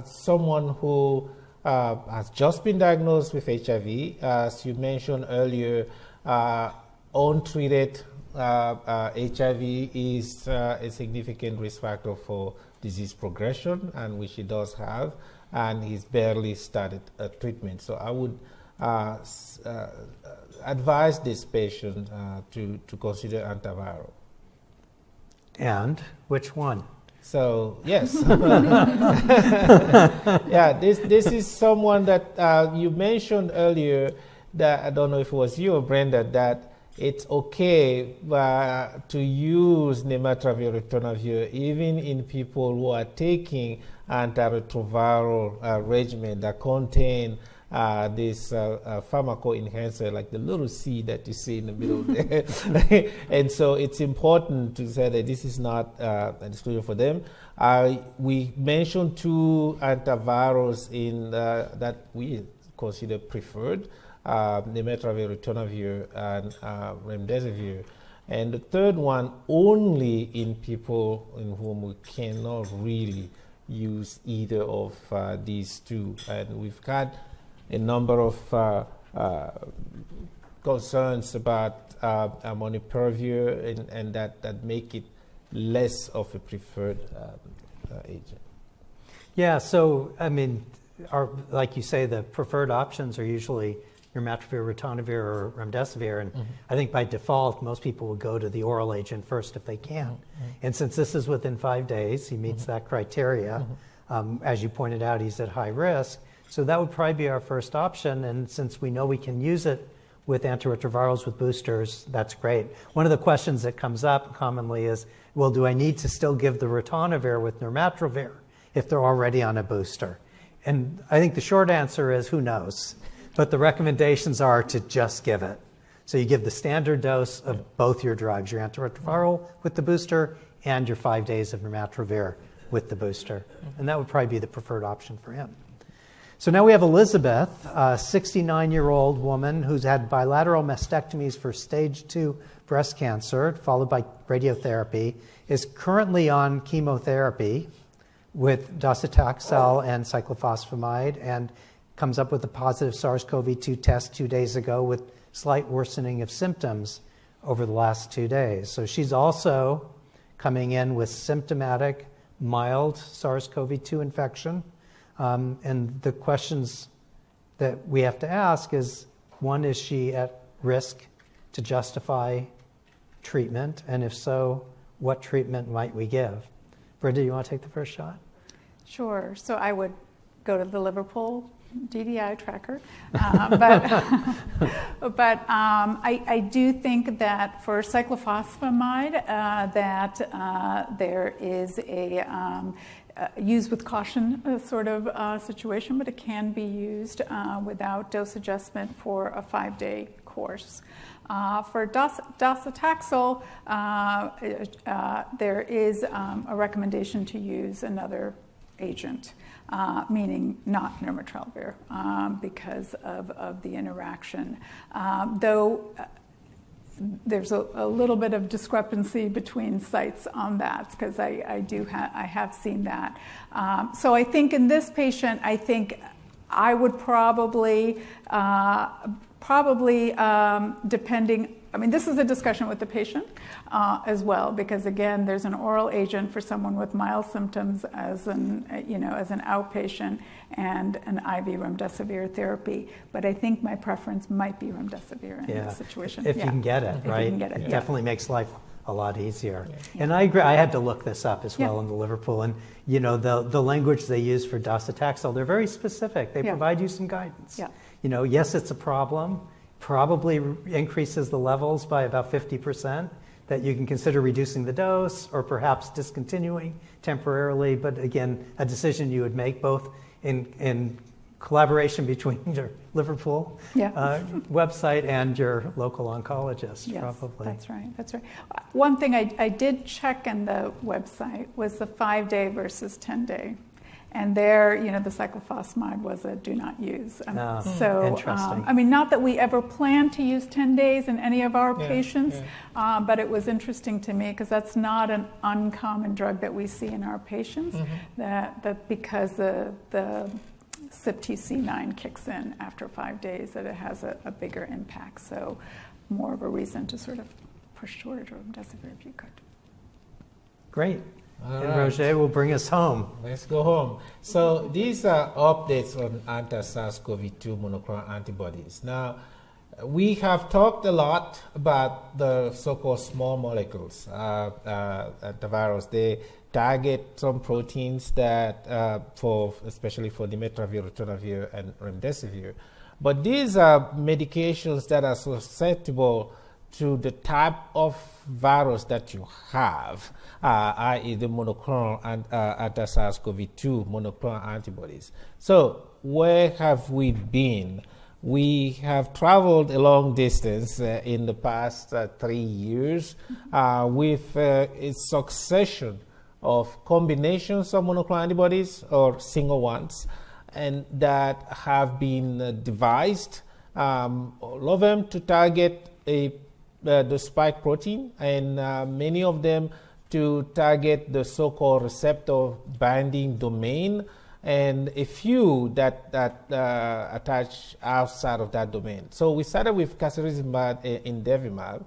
someone who has just been diagnosed with HIV. As you mentioned earlier, untreated HIV is a significant risk factor for disease progression, and which he does have, and he's barely started treatment. So I would advise this patient to consider antiviral. And which one? So yes, yeah. This is someone that you mentioned earlier. That I don't know if it was you or Brenda, that it's okay to use nirmatrelvir ritonavir even in people who are taking antiretroviral regimen that contain this pharmacoenhancer, like the little C that you see in the middle there. And so it's important to say that this is not an exclusion for them. We mentioned 2 antivirals in that we consider preferred, nirmatrelvir ritonavir and remdesivir. And the third one only in people in whom we cannot really use either of these 2. And we've got a number of concerns about molnupiravir and that make it less of a preferred agent. Yeah, so I mean, like you say, the preferred options are usually nirmatrelvir, ritonavir, or remdesivir, and I think by default most people will go to the oral agent first if they can. And since this is within 5 days, he meets that criteria. As you pointed out, he's at high risk. So that would probably be our first option, and since we know we can use it with antiretrovirals with boosters, that's great. One of the questions that comes up commonly is, well, do I need to still give the ritonavir with nirmatrelvir if they're already on a booster? And I think the short answer is, who knows? But the recommendations are to just give it. So you give the standard dose of both your drugs, your antiretroviral with the booster and your 5 days of nirmatrelvir with the booster. And that would probably be the preferred option for him. So now we have Elizabeth, a 69-year-old woman who's had bilateral mastectomies for stage 2 breast cancer, followed by radiotherapy, is currently on chemotherapy with docetaxel and cyclophosphamide, and comes up with a positive SARS-CoV-2 test 2 days ago with slight worsening of symptoms over the last 2 days. So she's also coming in with symptomatic mild SARS-CoV-2 infection. And the questions that we have to ask is, one, is she at risk to justify treatment? And if so, what treatment might we give? Brinda, you want to take the first shot? Sure. So I would go to the Liverpool DDI tracker. But I do think that for cyclophosphamide, that there is a use with caution sort of situation, but it can be used without dose adjustment for a 5-day course. For docetaxel, there is a recommendation to use another agent, meaning not nirmatrelvir, because of the interaction. Though there's a little bit of discrepancy between sites on that, because I have seen that. So I think in this patient, I think I would probably depending, I mean, this is a discussion with the patient as well, because again, there's an oral agent for someone with mild symptoms as an outpatient, and an IV remdesivir therapy. But I think my preference might be remdesivir in this situation. If you can get it, right? If you can get it, it definitely makes life a lot easier. And I agree. I had to look this up as well in the Liverpool, and the language they use for docetaxel, they're very specific. They provide you some guidance. Yes, it's a problem. Probably increases the levels by about 50%. That you can consider reducing the dose or perhaps discontinuing temporarily. But again, a decision you would make both in collaboration between your Liverpool website and your local oncologist, probably. That's right. That's right. One thing I did check in the website was the 5-day versus 10-day. And there, the cyclophosphamide was a do not use. Interesting. I mean, not that we ever plan to use 10 days in any of our patients, but it was interesting to me because that's not an uncommon drug that we see in our patients, that because the CYP2C9 kicks in after 5 days, that it has a bigger impact. So more of a reason to sort of push toward remdesivir if you could. Great. And Roger will bring us home. Let's go home. So these are updates on anti-SARS-CoV-2 monoclonal antibodies. Now, we have talked a lot about the so-called small molecules, the virus. They target some proteins that, especially for nirmatrelvir, ritonavir, and remdesivir. But these are medications that are susceptible to the type of virus that you have, i.e. the monoclonal and anti-SARS-CoV-2 monoclonal antibodies. So where have we been? We have traveled a long distance in the past 3 years with a succession of combinations of monoclonal antibodies or single ones, and that have been devised, all of them to target the spike protein, and many of them to target the so-called receptor binding domain, and a few that attach outside of that domain. So we started with casirivimab and indevimab,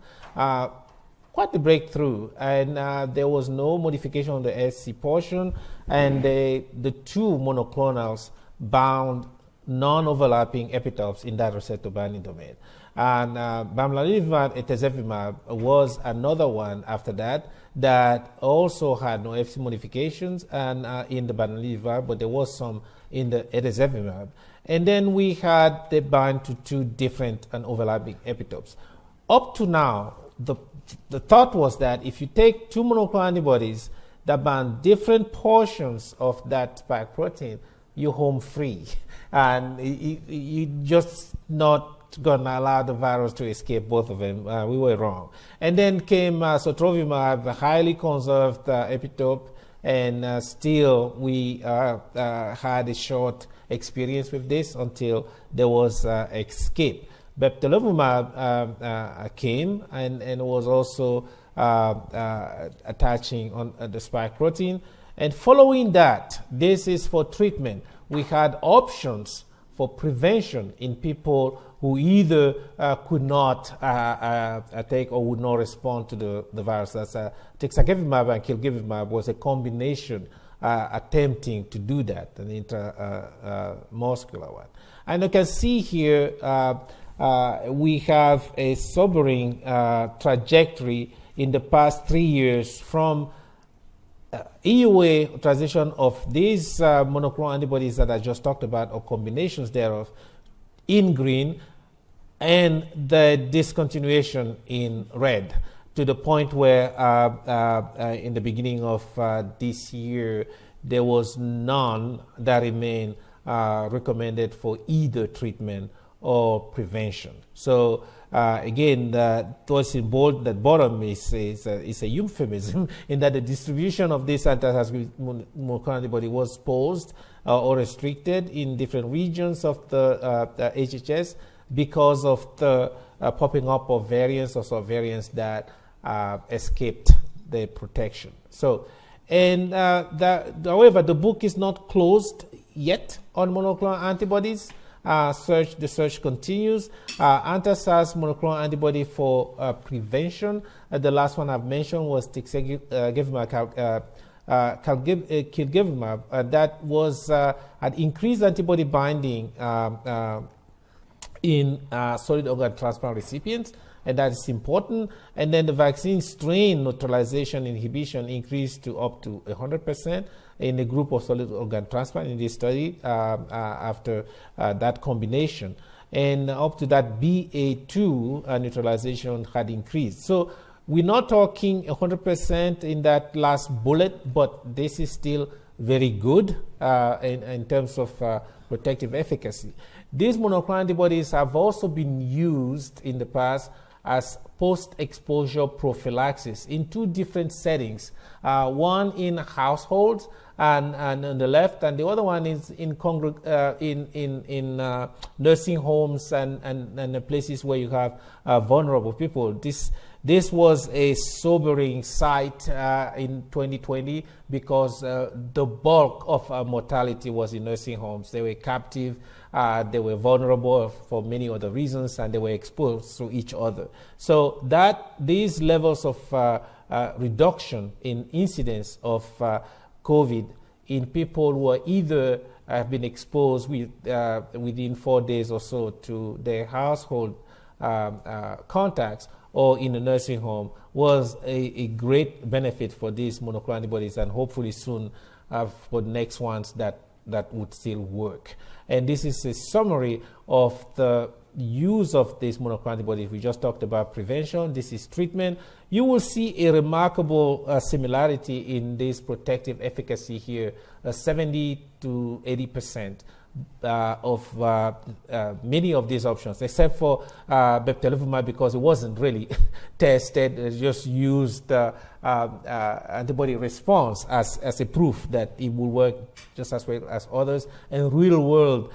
quite a breakthrough, and there was no modification on the SC portion, and the two monoclonals bound non-overlapping epitopes in that receptor binding domain. And bamlanivimab and etesevimab was another one after that also had no FC modifications and in the bamlanivimab, but there was some in the etesevimab. And then we had they bind to two different and overlapping epitopes. Up to now, the thought was that if you take two monoclonal antibodies that bind different portions of that spike protein, you're home free. And you just not going to allow the virus to escape both of them. We were wrong. And then came sotrovimab, a highly conserved epitope, and still we had a short experience with this until there was escape. Bebtelovimab came and was also attaching on the spike protein. And following that, this is for treatment. We had options for prevention in people who either could not take or would not respond to the virus. That's tixagevimab and kilgevimab was a combination attempting to do that, an intramuscular one. And you can see here we have a sobering trajectory in the past 3 years from EUA transition of these monoclonal antibodies that I just talked about, or combinations thereof, in green, and the discontinuation in red, to the point where in the beginning of this year, there was none that remained recommended for either treatment or prevention. So again, what's in bold, that bottom is a euphemism in that the distribution of this anti-monoclonal antibody was paused or restricted in different regions of the HHS because of the popping up of variants or subvariants that escaped the protection. So, and however, the book is not closed yet on monoclonal antibodies. The search continues. Anti-SARS monoclonal antibody for prevention. The last one I've mentioned was kilgevimab. That was had increased antibody binding in solid organ transplant recipients, and that is important. And then the vaccine strain neutralization inhibition increased to up to 100% in a group of solid organ transplant in this study after that combination. And up to that, BA2 neutralization had increased. So we're not talking 100% in that last bullet, but this is still very good in terms of protective efficacy. These monoclonal antibodies have also been used in the past as post-exposure prophylaxis in two different settings, one in households and on the left, and the other one is in nursing homes and places where you have vulnerable people. This was a sobering sight in 2020 because the bulk of mortality was in nursing homes. They were captive, they were vulnerable for many other reasons, and they were exposed to each other. So these levels of reduction in incidence of COVID in people who are either have been exposed within 4 days or so to their household contacts or in a nursing home was a great benefit for these monoclonal antibodies, and hopefully soon for the next ones that would still work. And this is a summary of the use of these monoclonal antibodies, we just talked about prevention, this is treatment, you will see a remarkable similarity in this protective efficacy here, 70 to 80%. Of many of these options, except for bebtelovimab, because it wasn't really tested. It just used antibody response as a proof that it will work just as well as others. And real-world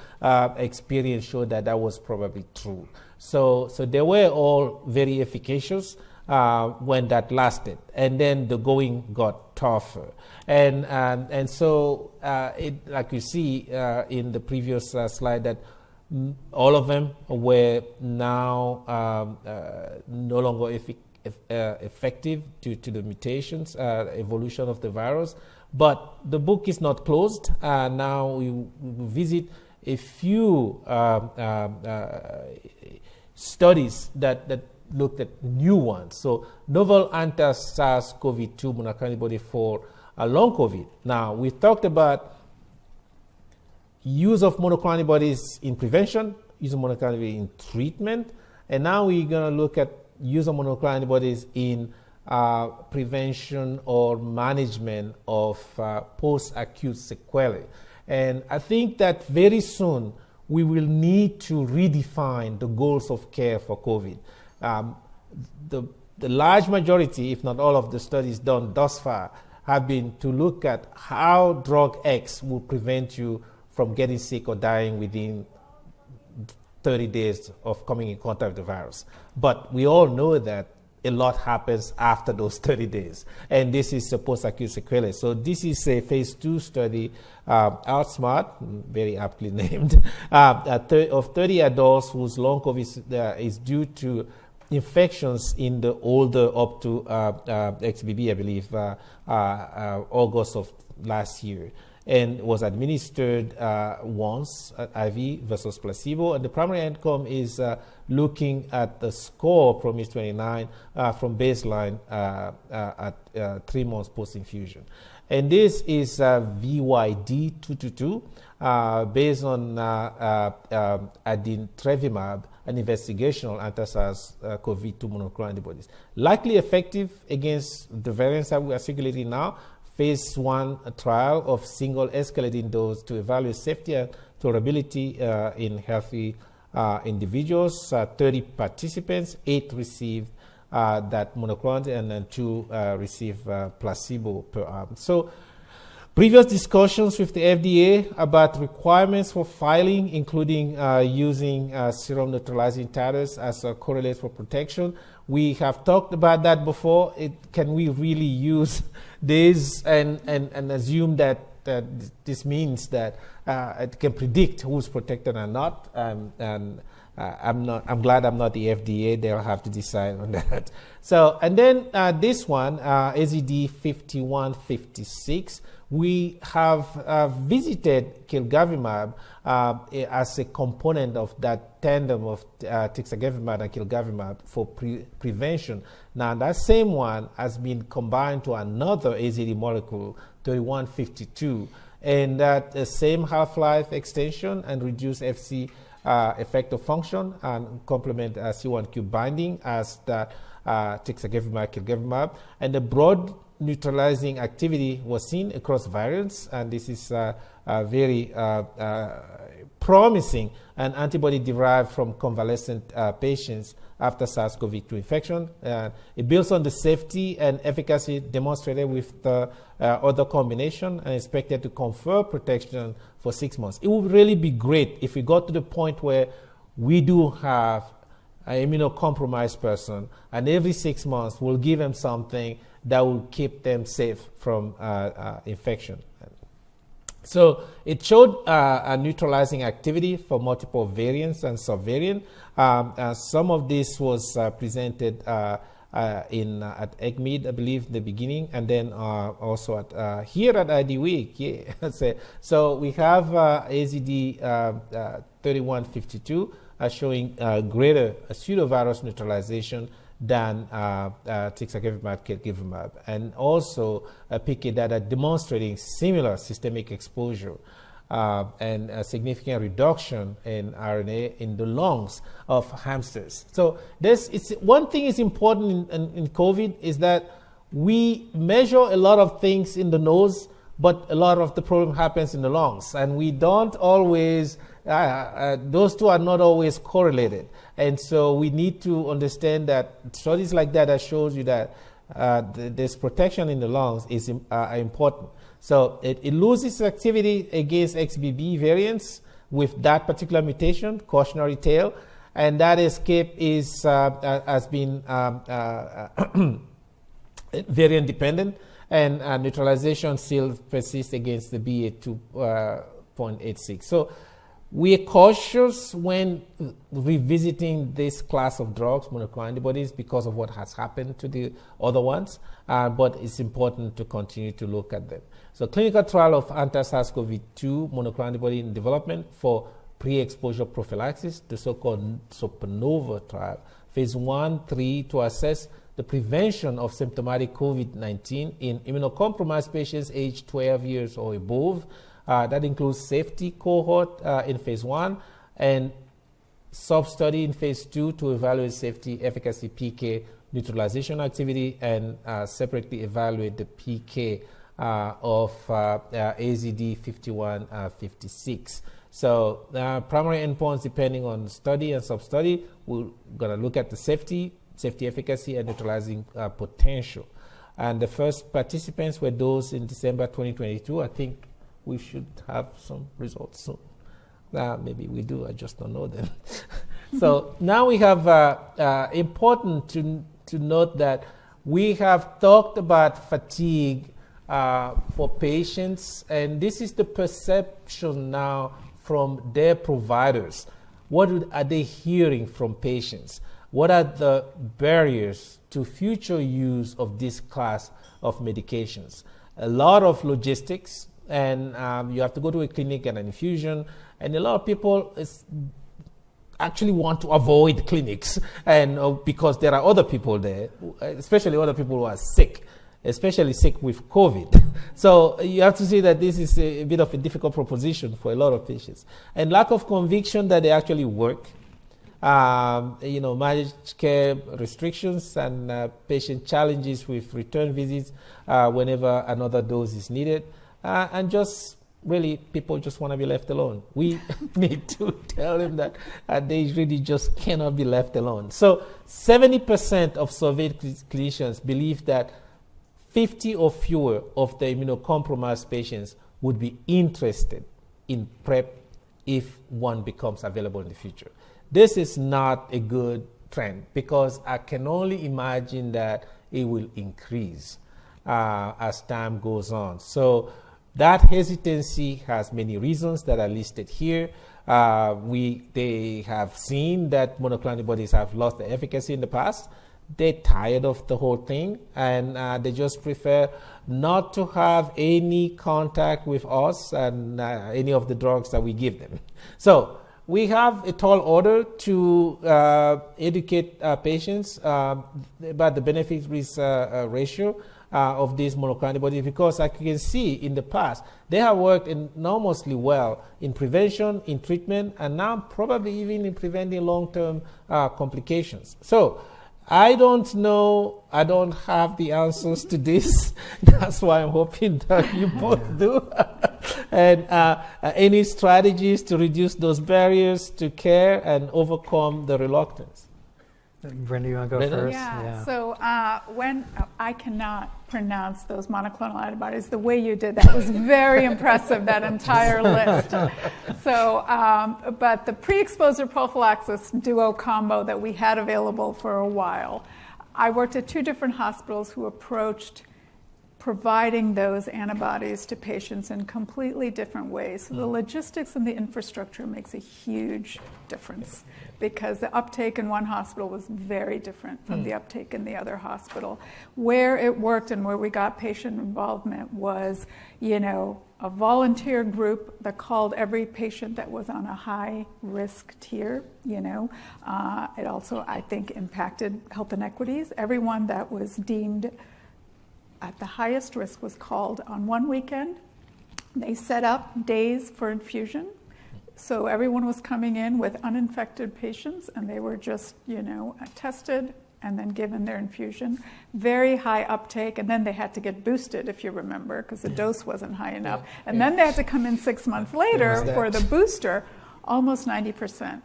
experience showed that that was probably true. So they were all very efficacious when that lasted, and then the going got tougher. And so, like you see in the previous slide, that all of them were now no longer effective due to the mutations, evolution of the virus. But the book is not closed. Now we visit a few studies that looked at new ones. So novel anti-SARS-CoV-2 monoclonal antibody for long COVID. Now, we talked about use of monoclonal antibodies in prevention, use of monoclonal antibodies in treatment, and now we're going to look at use of monoclonal antibodies in prevention or management of post-acute sequelae. And I think that very soon we will need to redefine the goals of care for COVID. The large majority, if not all of the studies done thus far, have been to look at how drug X will prevent you from getting sick or dying within 30 days of coming in contact with the virus. But we all know that a lot happens after those 30 days. And this is post-acute sequelae. So this is a phase 2 study, Outsmart, very aptly named, of 30 adults whose long COVID is due to infections in the older up to XBB, I believe, August of last year, and was administered once at IV versus placebo. And the primary outcome is looking at the score, PROMIS 29, from baseline at 3 months post-infusion. And this is VYD 222, based on adintrevimab, an investigational anti-SARS-CoV-2 monoclonal antibodies. Likely effective against the variants that we are circulating now. Phase 1 trial of single escalating dose to evaluate safety and tolerability in healthy individuals. 30 participants, 8 received that monoclonal and then 2 received placebo per arm. So previous discussions with the FDA about requirements for filing, including using serum neutralizing titers as a correlate for protection. We have talked about that before. Can we really use this and assume that this means that it can predict who's protected or not? I'm glad I'm not the FDA. They'll have to decide on that. So, and then this one, AZD 5156. We have visited kilgavimab as a component of that tandem of tixagevimab and kilgavimab for prevention. Now, that same one has been combined to another AZD molecule, 3152, and that the same half-life extension and reduced FC effector function and complement C1q binding as that tixagevimab, kilgavimab, and the broad neutralizing activity was seen across variants, and this is very promising, an antibody derived from convalescent patients after SARS-CoV-2 infection. It builds on the safety and efficacy demonstrated with the other combination and expected to confer protection for 6 months. It would really be great if we got to the point where we do have an immunocompromised person, and every 6 months we'll give them something that will keep them safe from infection. So it showed a neutralizing activity for multiple variants and subvariant. Some of this was presented at ECMID, I believe, in the beginning, and then also at here at IDWeek. Yeah. So we have AZD 3152 showing greater pseudovirus neutralization than tixagevimab, kilgavimab, and also PK data demonstrating similar systemic exposure. and a significant reduction in RNA in the lungs of hamsters. So one thing is important in COVID is that we measure a lot of things in the nose, but a lot of the problem happens in the lungs, and we don't always, those two are not always correlated. And so we need to understand that studies like that shows you that this protection in the lungs is important. So it loses activity against XBB variants with that particular mutation, cautionary tale, and that escape has been variant dependent, and neutralization still persists against the BA2.86. So we are cautious when revisiting this class of drugs, monoclonal antibodies, because of what has happened to the other ones, but it's important to continue to look at them. So clinical trial of anti-SARS-CoV-2 monoclonal antibody in development for pre-exposure prophylaxis, the so-called SUPERNOVA trial, phase 1-3 to assess the prevention of symptomatic COVID-19 in immunocompromised patients aged 12 years or above. That includes safety cohort in phase 1 and sub-study in phase 2 to evaluate safety, efficacy, PK, neutralization activity, and separately evaluate the PK of AZD 5156. So primary endpoints depending on study and sub-study, we're going to look at the safety, efficacy, and neutralizing potential. And the first participants were those in December 2022. I think we should have some results soon. Maybe we do, I just don't know them. So now we have important to note that we have talked about fatigue for patients, and this is the perception now from their providers. What are they hearing from patients? What are the barriers to future use of this class of medications? A lot of logistics, and you have to go to a clinic and an infusion, and a lot of people actually want to avoid clinics, and because there are other people there, especially other people who are sick, especially sick with COVID. So you have to see that this is a bit of a difficult proposition for a lot of patients. And lack of conviction that they actually work. Managed care restrictions and patient challenges with return visits whenever another dose is needed. And just really, people just want to be left alone. We need to tell them that they really just cannot be left alone. So 70% of surveyed clinicians believe that 50 or fewer of the immunocompromised patients would be interested in PrEP if one becomes available in the future. This is not a good trend because I can only imagine that it will increase as time goes on. So that hesitancy has many reasons that are listed here. They have seen that monoclonal antibodies have lost their efficacy in the past. They're tired of the whole thing, and they just prefer not to have any contact with us and any of the drugs that we give them. So we have a tall order to educate patients about the benefit-risk ratio of these monoclonal antibodies, because like you can see in the past, they have worked enormously well in prevention, in treatment, and now probably even in preventing long-term complications. So I don't know, I don't have the answers to this. That's why I'm hoping that you both do. And any strategies to reduce those barriers to care and overcome the reluctance? Brinda, you want to go first? Yeah. So when I cannot pronounce those monoclonal antibodies the way you did, that was very impressive, that entire list. So, but the pre-exposure prophylaxis duo combo that we had available for a while, I worked at 2 different hospitals who approached providing those antibodies to patients in completely different ways. So the logistics and the infrastructure makes a huge difference because the uptake in one hospital was very different from the uptake in the other hospital. Where it worked and where we got patient involvement was, a volunteer group that called every patient that was on a high risk tier, It also, I think, impacted health inequities. Everyone that was deemed at the highest risk was called on one weekend, They set up days for infusion. So everyone was coming in with uninfected patients, and they were just, tested and then given their infusion. Very high uptake, and then they had to get boosted, if you remember, because the dose wasn't high enough. And then they had to come in 6 months later for the booster, almost 90%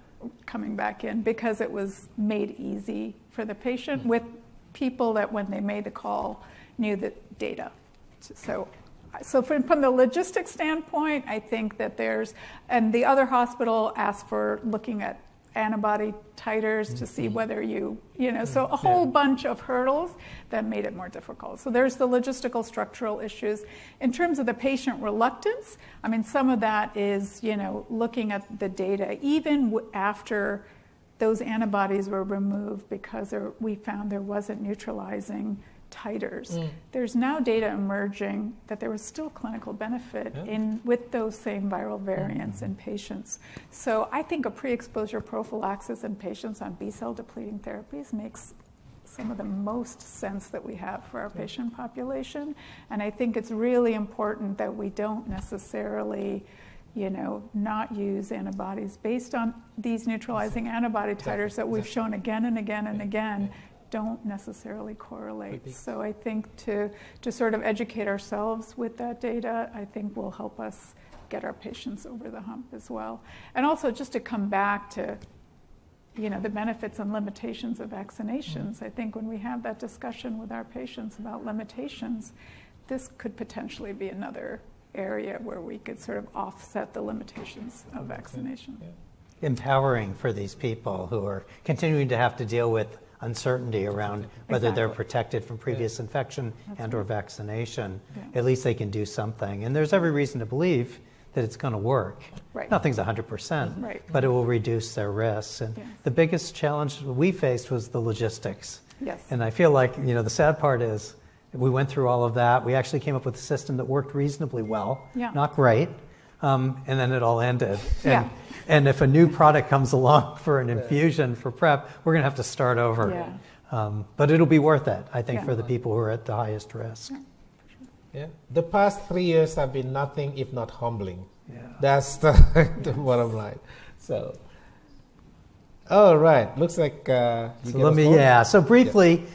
coming back in, because it was made easy for the patient with people that, when they made the call, knew the data. So from the logistics standpoint, I think that and the other hospital asked for looking at antibody titers to see whether so a whole bunch of hurdles that made it more difficult. So there's the logistical structural issues. In terms of the patient reluctance, I mean, some of that is, looking at the data, even after those antibodies were removed because we found there wasn't neutralizing titers. There's now data emerging that there was still clinical benefit with those same viral variants in patients. So I think a pre-exposure prophylaxis in patients on B-cell depleting therapies makes some of the most sense that we have for our patient population. And I think it's really important that we don't necessarily not use antibodies based on these neutralizing antibody titers that we've shown again and again and again don't necessarily correlate. So I think to sort of educate ourselves with that data, I think will help us get our patients over the hump as well. And also just to come back to, the benefits and limitations of vaccinations, I think when we have that discussion with our patients about limitations, this could potentially be another area where we could sort of offset the limitations of vaccination. Empowering for these people who are continuing to have to deal with uncertainty around whether they're protected from previous infection or vaccination. At least they can do something. And there's every reason to believe that it's going to work. Nothing's 100%, but it will reduce their risks. And the biggest challenge we faced was the logistics. And I feel like, the sad part is we went through all of that. We actually came up with a system that worked reasonably well, not great, and then it all ended. And if a new product comes along for an infusion for PrEP, we're going to have to start over. But it'll be worth it, I think, for the people who are at the highest risk. The past 3 years have been nothing if not humbling. That's the bottom line. So, all right. Looks like so briefly,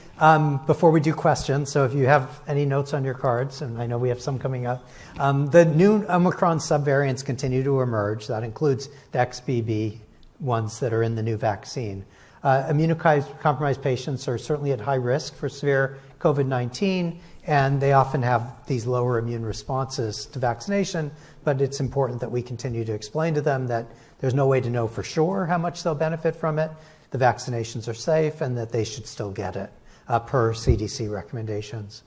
before we do questions, so if you have any notes on your cards, and I know we have some coming up, the new Omicron subvariants continue to emerge. That includes the XBB ones that are in the new vaccine. Immunocompromised patients are certainly at high risk for severe COVID-19, and they often have these lower immune responses to vaccination, but it's important that we continue to explain to them that there's no way to know for sure how much they'll benefit from it, the vaccinations are safe, and that they should still get it per CDC recommendations.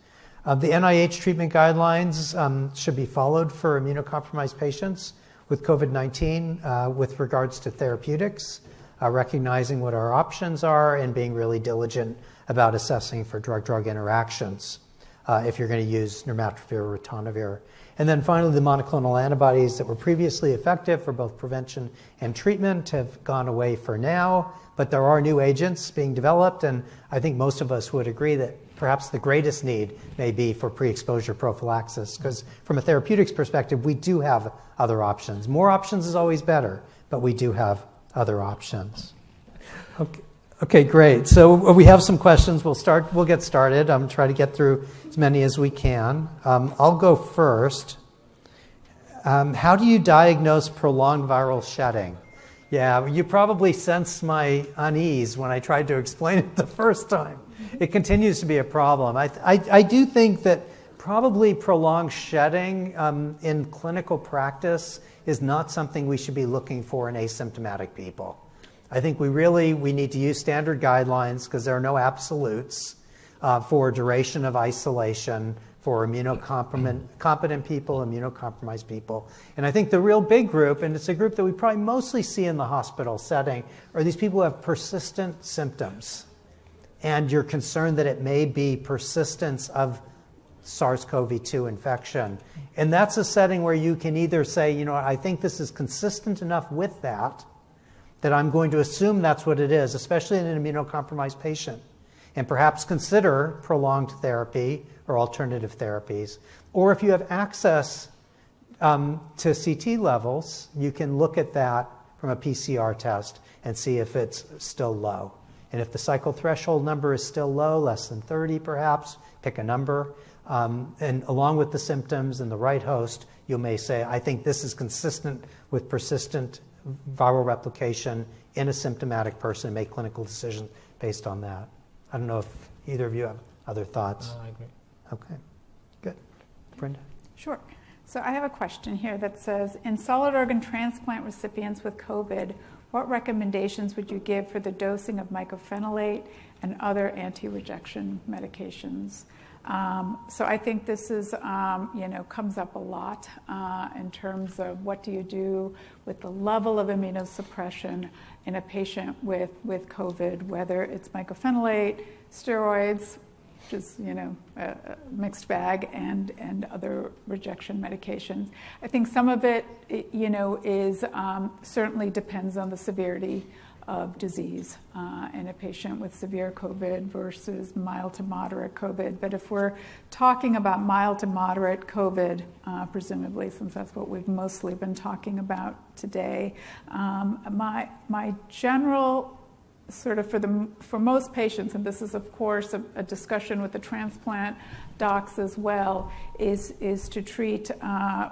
The NIH treatment guidelines should be followed for immunocompromised patients with COVID-19 with regards to therapeutics, recognizing what our options are and being really diligent about assessing for drug-drug interactions if you're going to use nirmatrelvir or ritonavir. And then finally, the monoclonal antibodies that were previously effective for both prevention and treatment have gone away for now, but there are new agents being developed, and I think most of us would agree that perhaps the greatest need may be for pre-exposure prophylaxis, because from a therapeutics perspective, we do have other options. More options is always better, but we do have other options. Okay, great. So we have some questions. We'll get started. I'm trying to get through as many as we can. I'll go first. How do you diagnose prolonged viral shedding? Yeah, you probably sensed my unease when I tried to explain it the first time. It continues to be a problem. I do think that probably prolonged shedding in clinical practice is not something we should be looking for in asymptomatic people. I think we need to use standard guidelines because there are no absolutes for duration of isolation for immunocompetent people, immunocompromised people. And I think the real big group, and it's a group that we probably mostly see in the hospital setting, are these people who have persistent symptoms. And you're concerned that it may be persistence of SARS-CoV-2 infection. And that's a setting where you can either say, I think this is consistent enough with that I'm going to assume that's what it is, especially in an immunocompromised patient, and perhaps consider prolonged therapy or alternative therapies. Or if you have access to CT levels, you can look at that from a PCR test and see if it's still low. And if the cycle threshold number is still low, less than 30 perhaps, pick a number. And along with the symptoms and the right host, you may say, I think this is consistent with persistent viral replication in a symptomatic person, and make clinical decisions based on that. I don't know if either of you have other thoughts. I agree. Okay, good. Brinda? Sure. So I have a question here that says, in solid organ transplant recipients with COVID, what recommendations would you give for the dosing of mycophenolate and other anti-rejection medications? So I think this is, comes up a lot in terms of what do you do with the level of immunosuppression in a patient with COVID, whether it's mycophenolate, steroids, which is, a mixed bag, and other rejection medications. I think some of it, is certainly depends on the severity of disease in a patient with severe COVID versus mild to moderate COVID. But if we're talking about mild to moderate COVID, presumably, since that's what we've mostly been talking about today, my general sort of for most patients, and this is of course a discussion with the transplant docs as well, is to treat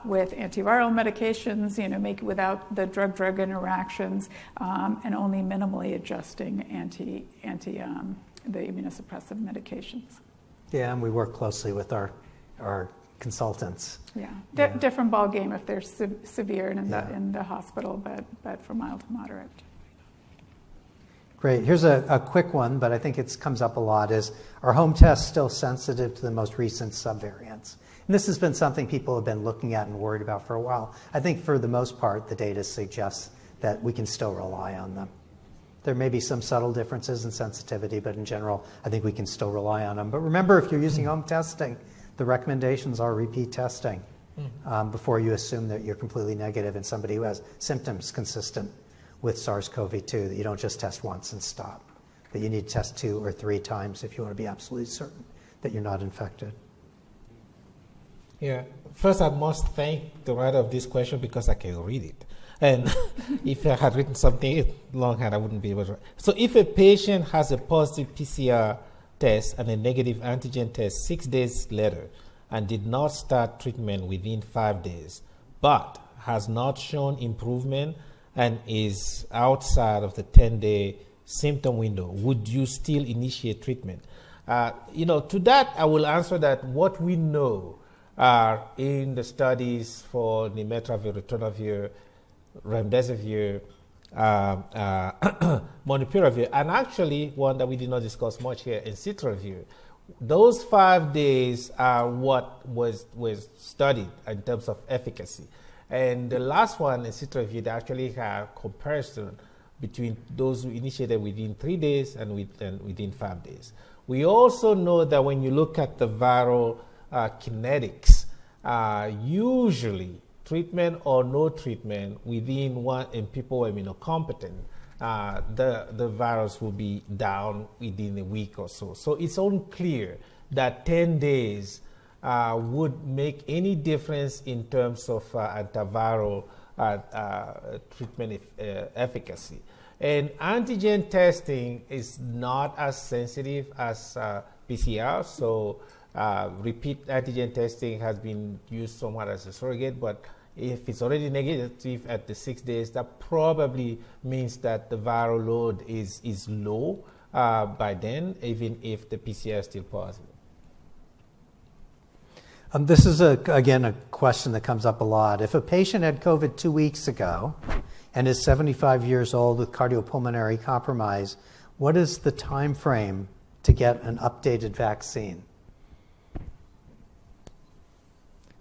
with antiviral medications, make without the drug-drug interactions, and only minimally adjusting the immunosuppressive medications. Yeah, and we work closely with our consultants. Yeah, different ball game if they're severe and in the hospital, but for mild to moderate. Great. Here's a quick one, but I think it comes up a lot, is, are home tests still sensitive to the most recent subvariants? And this has been something people have been looking at and worried about for a while. I think for the most part, the data suggests that we can still rely on them. There may be some subtle differences in sensitivity, but in general, I think we can still rely on them. But remember, if you're using home testing, the recommendations are repeat testing before you assume that you're completely negative in somebody who has symptoms consistent with SARS-CoV-2, that you don't just test once and stop, that you need to test 2 or 3 times if you want to be absolutely certain that you're not infected. Yeah. First, I must thank the writer of this question because I can read it. And if I had written something longhand, I wouldn't be able to. So if a patient has a positive PCR test and a negative antigen test 6 days later and did not start treatment within 5 days, but has not shown improvement and is outside of the 10-day symptom window, would you still initiate treatment? To that, I will answer that what we know in the studies for nirmatrelvir, ritonavir, remdesivir, molnupiravir, and actually one that we did not discuss much here, ensitrelvir, those 5 days are what was studied in terms of efficacy. And the last one, ensitrelvir, they actually have comparison between those who initiated within 3 days and within 5 days. We also know that when you look at the viral kinetics, usually treatment or no treatment within one, in people who are immunocompetent, the virus will be down within a week or so. So it's unclear that 10 days would make any difference in terms of antiviral treatment efficacy. And antigen testing is not as sensitive as PCR, so repeat antigen testing has been used somewhat as a surrogate, but if it's already negative at the 6 days, that probably means that the viral load is low by then, even if the PCR is still positive. This is, again, a question that comes up a lot. If a patient had COVID 2 weeks ago and is 75 years old with cardiopulmonary compromise, what is the time frame to get an updated vaccine?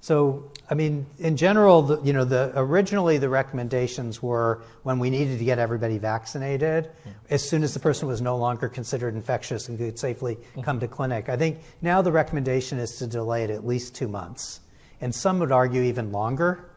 So, I mean, in general, originally the recommendations were when we needed to get everybody vaccinated, as soon as the person was no longer considered infectious and could safely come to clinic. I think now the recommendation is to delay it at least 2 months. And some would argue even longer,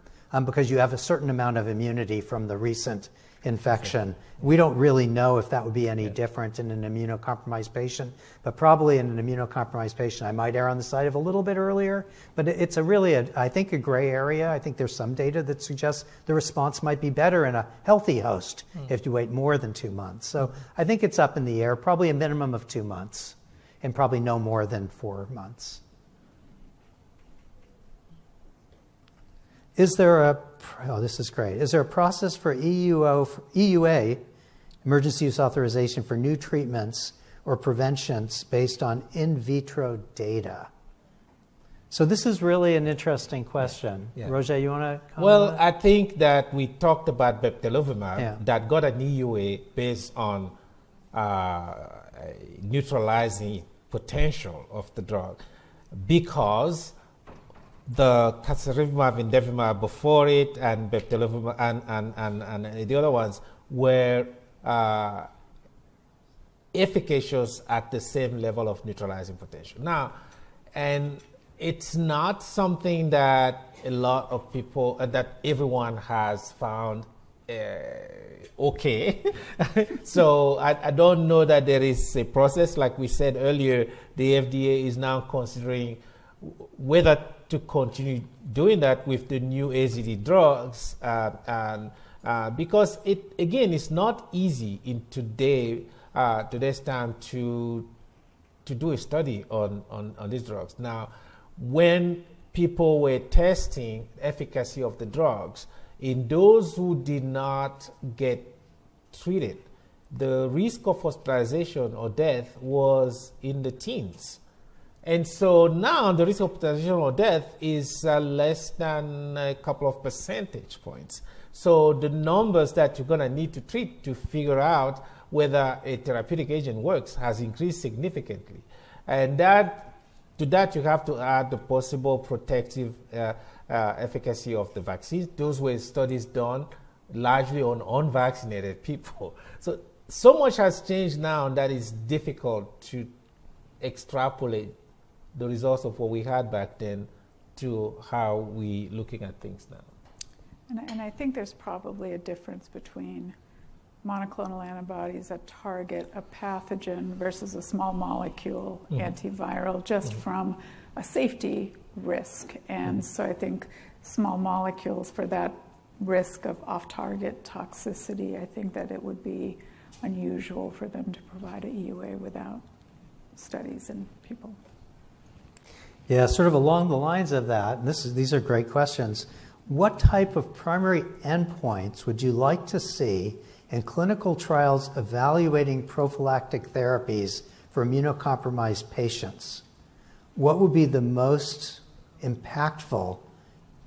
because you have a certain amount of immunity from the recent infection. We don't really know if that would be any different in an immunocompromised patient, but probably in an immunocompromised patient, I might err on the side of a little bit earlier, but it's I think, a gray area. I think there's some data that suggests the response might be better in a healthy host if you wait more than 2 months. So I think it's up in the air, probably a minimum of 2 months, and probably no more than 4 months. Is there this is great. Is there a process for EUA, emergency use authorization for new treatments or preventions based on in vitro data? So this is really an interesting question. Yeah. Roger, you want to comment? Well, I think that we talked about bebtelovimab that got an EUA based on neutralizing potential of the drug, because the casirivimab and imdevimab before it and bebtelovimab and the other ones were efficacious at the same level of neutralizing potential. Now, and it's not something that a lot of people, that everyone has found okay. So I don't know that there is a process. Like we said earlier, the FDA is now considering whether to continue doing that with the new AZD drugs, because it's not easy in today's time to do a study on these drugs. Now, when people were testing efficacy of the drugs in those who did not get treated, the risk of hospitalization or death was in the teens. And so now the risk of hospitalization or death is less than a couple of percentage points. So the numbers that you're going to need to treat to figure out whether a therapeutic agent works has increased significantly. And to that you have to add the possible protective efficacy of the vaccines. Those were studies done largely on unvaccinated people. So much has changed now that it's difficult to extrapolate the results of what we had back then to how we looking at things now. And I think there's probably a difference between monoclonal antibodies that target a pathogen versus a small molecule antiviral, just from a safety risk. And so I think small molecules, for that risk of off-target toxicity, I think that it would be unusual for them to provide a EUA without studies in people. Yeah, sort of along the lines of that, and these are great questions. What type of primary endpoints would you like to see in clinical trials evaluating prophylactic therapies for immunocompromised patients? What would be the most impactful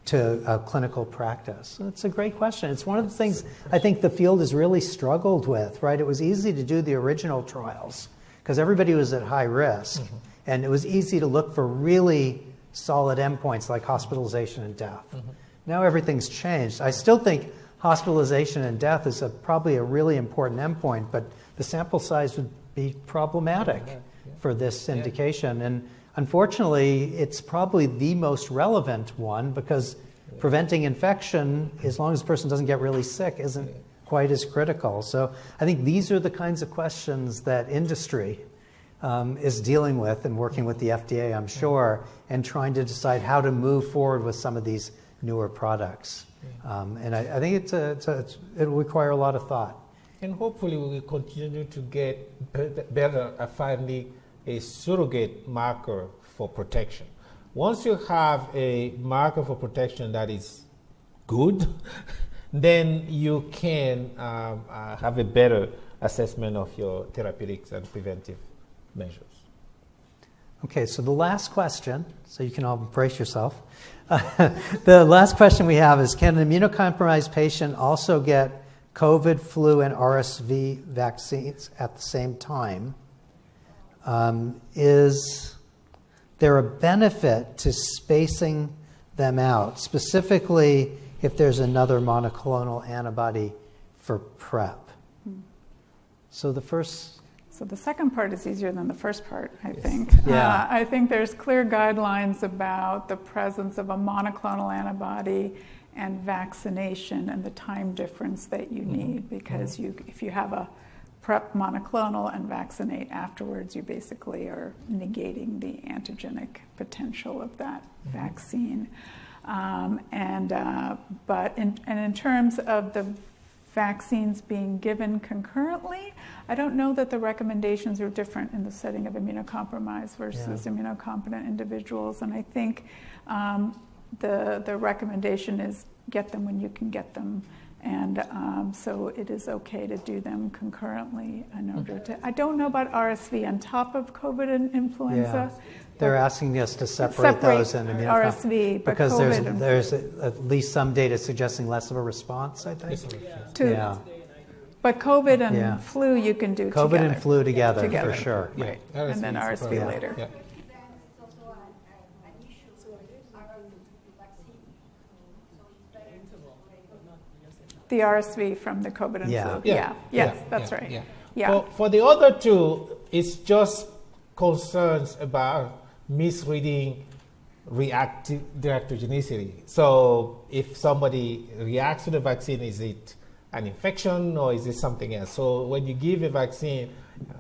to clinical practice? That's a great question. It's one of the things I think the field has really struggled with, right? It was easy to do the original trials because everybody was at high risk. And it was easy to look for really solid endpoints like hospitalization and death. Now everything's changed. I still think hospitalization and death is probably a really important endpoint, but the sample size would be problematic for this indication. And unfortunately, it's probably the most relevant one because preventing infection, as long as the person doesn't get really sick, isn't quite as critical. So I think these are the kinds of questions that industry is dealing with and working with the FDA, I'm sure, and trying to decide how to move forward with some of these newer products. And I think it'll require a lot of thought. And hopefully we will continue to get better at finding a surrogate marker for protection. Once you have a marker for protection that is good, then you can have a better assessment of your therapeutics and preventive measures. Okay, so the last question, so you can all brace yourself. The last question we have is, can an immunocompromised patient also get COVID, flu, and RSV vaccines at the same time? Is there a benefit to spacing them out, specifically if there's another monoclonal antibody for PrEP? So the second part is easier than the first part, I think. Yeah. I think there's clear guidelines about the presence of a monoclonal antibody and vaccination and the time difference that you need, because if you have a prep monoclonal and vaccinate afterwards, you basically are negating the antigenic potential of that vaccine. But in terms of the vaccines being given concurrently, I don't know that the recommendations are different in the setting of immunocompromised versus immunocompetent individuals. And I think the recommendation is get them when you can get them. And so it is okay to do them concurrently in order to. I don't know about RSV on top of COVID and influenza. Yeah. They're asking us to separate those and RSV, but because COVID there's at least some data suggesting less of a response, I think. But COVID and flu you can do COVID together. and flu together. For sure. Right. And then RSV later. Yeah. The RSV from the COVID and flu. Yes, that's right. Yeah. Yeah. For the other two, it's just concerns about misreading reactogenicity. So if somebody reacts to the vaccine, is it an infection or is it something else? So when you give a vaccine,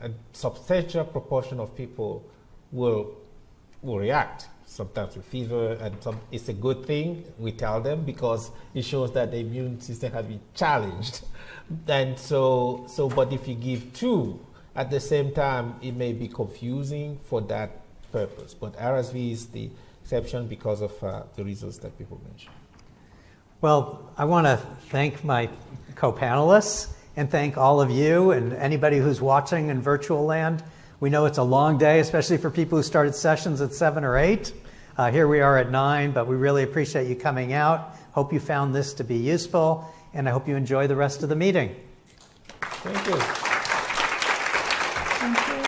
a substantial proportion of people will react, sometimes with fever, and it's a good thing, we tell them, because it shows that the immune system has been challenged. And but if you give two at the same time, it may be confusing for that purpose. But RSV is the exception because of the reasons that people mentioned. Well, I want to thank my co-panelists and thank all of you and anybody who's watching in virtual land. We know it's a long day, especially for people who started sessions at 7 or 8. Here we are at 9, but we really appreciate you coming out. Hope you found this to be useful, and I hope you enjoy the rest of the meeting. Thank you. Thank you.